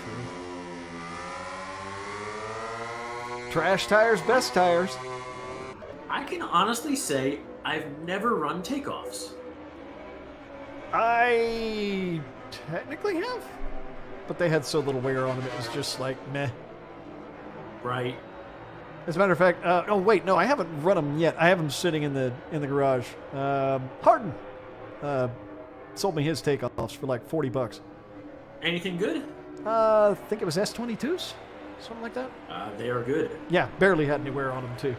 Trash tires, best tires. I can honestly say I've never run takeoffs. I technically have, but they had so little wear on them, it was just like meh. Right. As a matter of fact, oh wait, no, I haven't run them yet. I have them sitting in the garage. Harden sold me his takeoffs for like $40. Anything good? I think it was S22s, something like that. They are good. Yeah, barely had any wear on them too.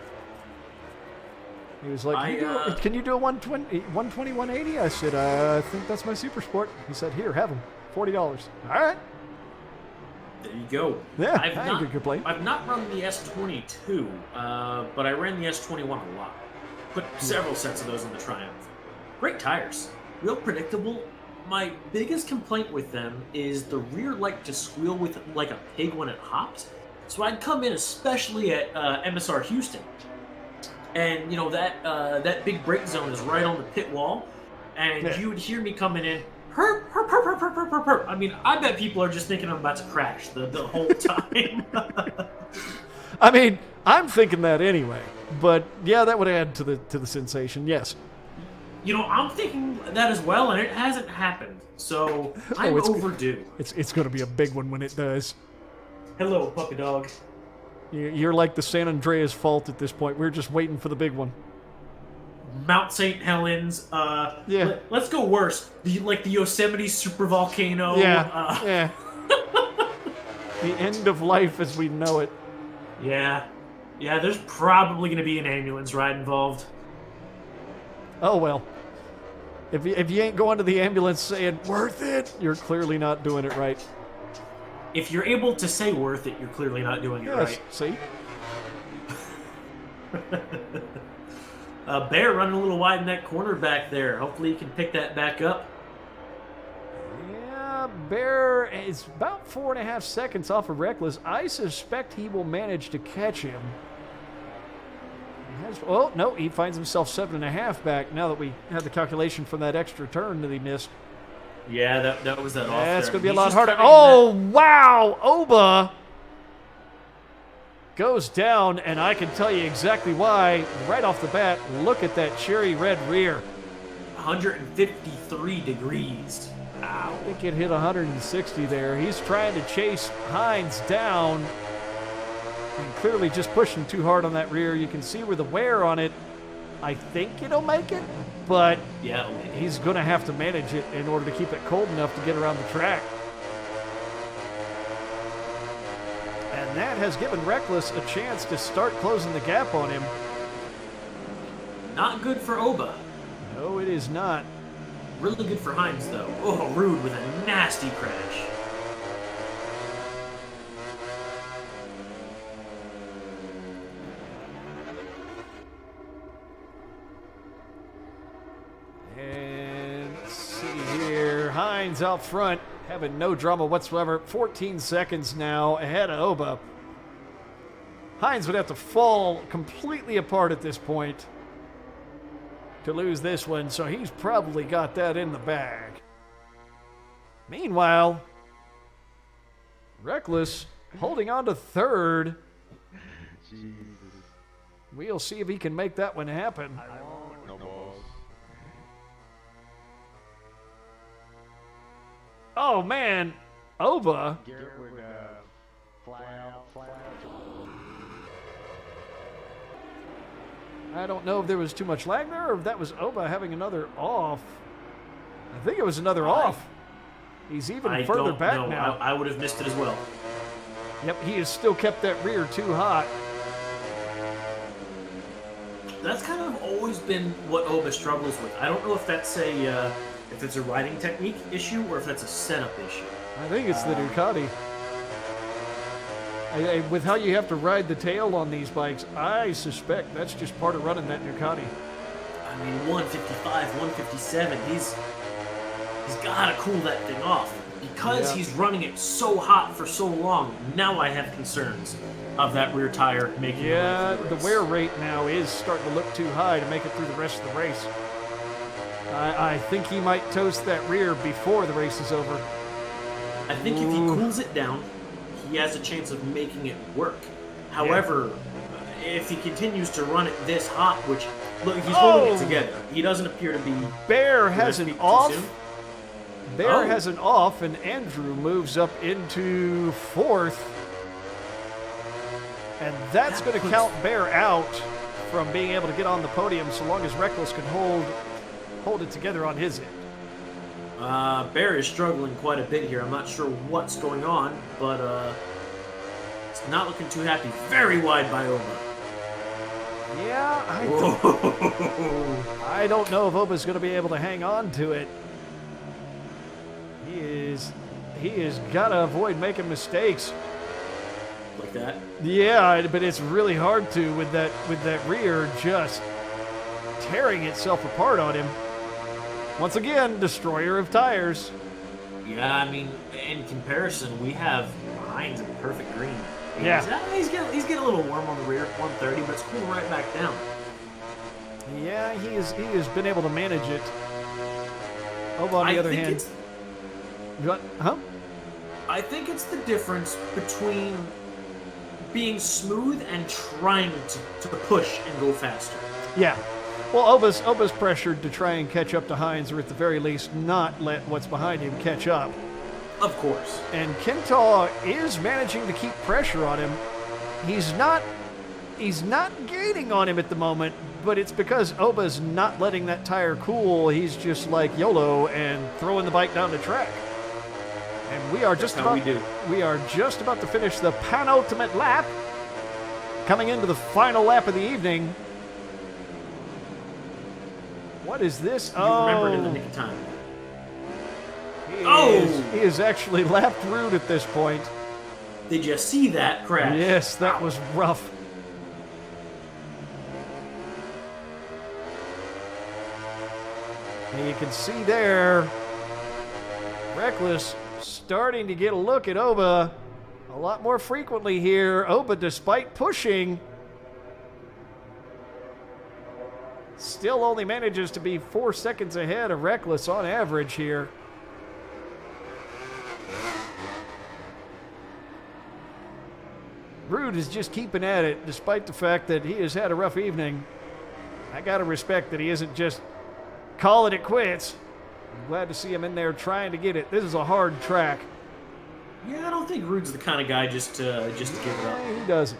He was like, can you do a 120, 180? I said, I think that's my super sport. He said, here, have them. $40. All right. There you go. Yeah, I ain't gonna complain. I've not run the S22, but I ran the S21 a lot. Put several sets of those in the Triumph. Great tires. Real predictable. My biggest complaint with them is the rear like to squeal with like a pig when it hops. So I'd come in, especially at MSR Houston, and you know that big brake zone is right on the pit wall, and you would hear me coming in, herp, herp, herp, herp, herp, herp, herp, herp. I mean, I bet people are just thinking I'm about to crash the whole time. I mean, I'm thinking that anyway, but yeah, that would add to the sensation. Yes. You know, I'm thinking that as well, and it hasn't happened, so I'm overdue. It's going to be a big one when it does. Hello, puppy dog. You're like the San Andreas fault at this point. We're just waiting for the big one. Mount St. Helens. Yeah. Let's go worse. The Yosemite supervolcano. Yeah. Yeah. The end of life as we know it. Yeah. Yeah, there's probably going to be an ambulance ride involved. Oh, well. If you ain't going to the ambulance saying, worth it, you're clearly not doing it right. If you're able to say worth it, you're clearly not doing it right. See? Bear running a little wide in that corner back there. Hopefully he can pick that back up. Yeah, Bear is about 4.5 seconds off of Reckless. I suspect he will manage to catch him. Oh, no, he finds himself 7.5 back now that we have the calculation from that extra turn that he missed. Yeah, that was that off there. That's going to be a lot harder. Oh, wow! Oba goes down, and I can tell you exactly why. Right off the bat, look at that cherry red rear. 153 degrees. Ow. I think it hit 160 there. He's trying to chase Hines down. And clearly just pushing too hard on that rear. You can see where the wear on it. I think it'll make it, but yeah, he's going to have to manage it in order to keep it cold enough to get around the track. And that has given Reckless a chance to start closing the gap on him. Not good for Oba. No, it is not. Really good for Hines, though. Oh, Rude with a nasty crash. And let's see here. Hines out front, having no drama whatsoever. 14 seconds now ahead of Oba. Hines would have to fall completely apart at this point to lose this one, so he's probably got that in the bag. Meanwhile, Reckless holding on to third. Jesus. We'll see if he can make that one happen. I won't. No balls. Oh, man. Oba. Garrett would fly out. I don't know if there was too much lag there or if that was Oba having another off. I think it was another off. He's even further back now. I would have missed it as well. Yep, he has still kept that rear too hot. That's kind of always been what Oba struggles with. I don't know if that's a if it's a riding technique issue or if that's a setup issue. I think it's the Ducati. With how you have to ride the tail on these bikes, I suspect that's just part of running that Ducati. I mean, 155, 157, he's got to cool that thing off. Because he's running it so hot for so long, now I have concerns of that rear tire making the wear rate now is starting to look too high to make it through the rest of the race. I think he might toast that rear before the race is over. I think if he cools it down, he has a chance of making it work. However, if he continues to run it this hot, which, look, he's holding it together. He doesn't appear to be... Bear has an off. Soon? Bear has an off, and Andrew moves up into 4th. And that's going to count Bear out from being able to get on the podium so long as Reckless can hold it together on his end. Bear is struggling quite a bit here. I'm not sure what's going on, but it's not looking too happy. Very wide by Oba. Yeah, I don't know if Oba's going to be able to hang on to it. He has got to avoid making mistakes. Like that? Yeah, but it's really hard to with that rear just tearing itself apart on him. Once again, destroyer of tires. Yeah, I mean, in comparison, we have Hines in perfect green. He's getting a little warm on the rear, 130, but it's cooling right back down. Yeah, he has been able to manage it. Oba, on the other hand... Huh? I think it's the difference between being smooth and trying to push and go faster. Yeah. Well, Oba's pressured to try and catch up to Hines, or at the very least not let what's behind him catch up. Of course. And Kentaw is managing to keep pressure on him. He's not gaining on him at the moment, but it's because Oba's not letting that tire cool. He's just like YOLO and throwing the bike down the track. And we are just about to finish the penultimate lap. Coming into the final lap of the evening. What is this? You remembered in the nick of time. He is actually lapped rude at this point. Did you see that crash? Yes, that was rough. And you can see there, Reckless starting to get a look at Oba a lot more frequently here. Oba, despite pushing, still only manages to be 4 seconds ahead of Reckless on average here. Rude is just keeping at it, despite the fact that he has had a rough evening. I gotta respect that he isn't just calling it quits. I'm glad to see him in there trying to get it. This is a hard track. Yeah, I don't think Rude's the kind of guy just to give it up. He doesn't.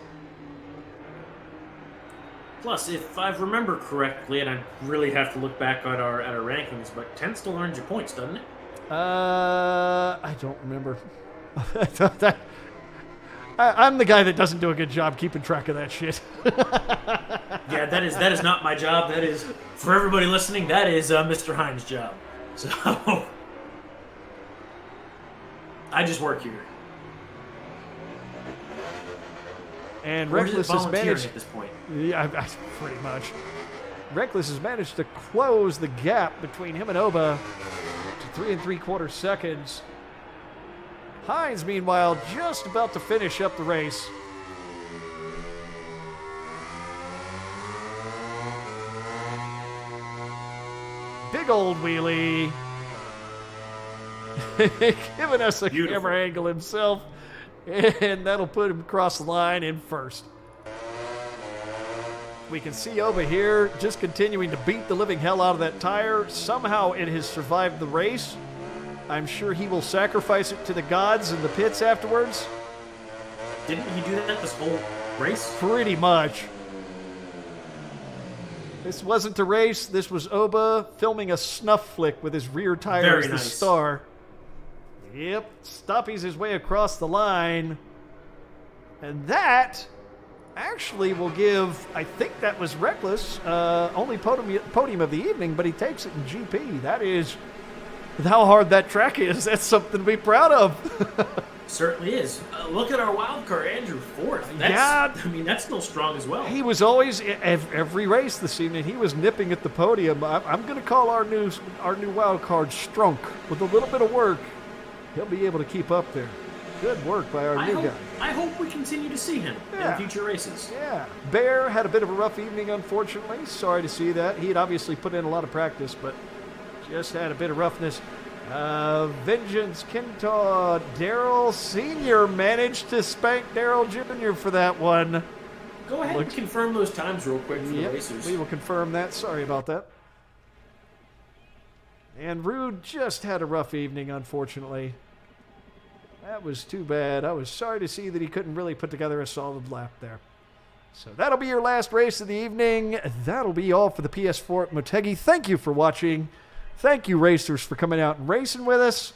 Plus, if I remember correctly, and I really have to look back at our rankings, but 10 still earns you points, doesn't it? I don't remember. I'm the guy that doesn't do a good job keeping track of that shit. Yeah, that is not my job. That is, for everybody listening, that is Mr. Hines' job. So, I just work here. And Or Reckless is it has volunteering managed... at this point? Yeah, pretty much. Reckless has managed to close the gap between him and Oba to 3 3/4 seconds. Hines, meanwhile, just about to finish up the race. Big old wheelie. Giving us a camera angle himself. And that'll put him across the line in first. We can see Oba here just continuing to beat the living hell out of that tire. Somehow it has survived the race. I'm sure he will sacrifice it to the gods in the pits afterwards. Didn't he do that this whole race? Pretty much. This wasn't a race. This was Oba filming a snuff flick with his rear tire as the star. Yep. Stoppies his way across the line. And that actually will give, I think that was Reckless, only podium of the evening, but he takes it in GP. That is with how hard that track is, that's something to be proud of. Certainly is. Look at our wild card, Andrew, fourth. I mean, that's still strong as well. He was always, every race this evening, he was nipping at the podium. I'm going to call our new wild card Strunk. With a little bit of work, he'll be able to keep up there. Good work by our new guy. I hope we continue to see him in future races. Yeah. Bear had a bit of a rough evening, unfortunately. Sorry to see that. He had obviously put in a lot of practice, but just had a bit of roughness. Vengeance, Kintaw, Daryl Sr. managed to spank Daryl Jr. for that one. Go ahead and confirm those times real quick for the racers. We will confirm that. Sorry about that. And Rude just had a rough evening, unfortunately. That was too bad. I was sorry to see that he couldn't really put together a solid lap there. So that'll be your last race of the evening. That'll be all for the PS4 at Motegi. Thank you for watching. Thank you, racers, for coming out and racing with us.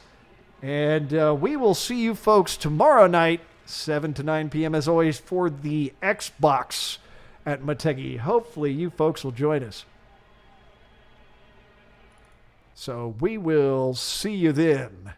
And we will see you folks tomorrow night, 7 to 9 p.m. as always, for the Xbox at Motegi. Hopefully you folks will join us. So we will see you then.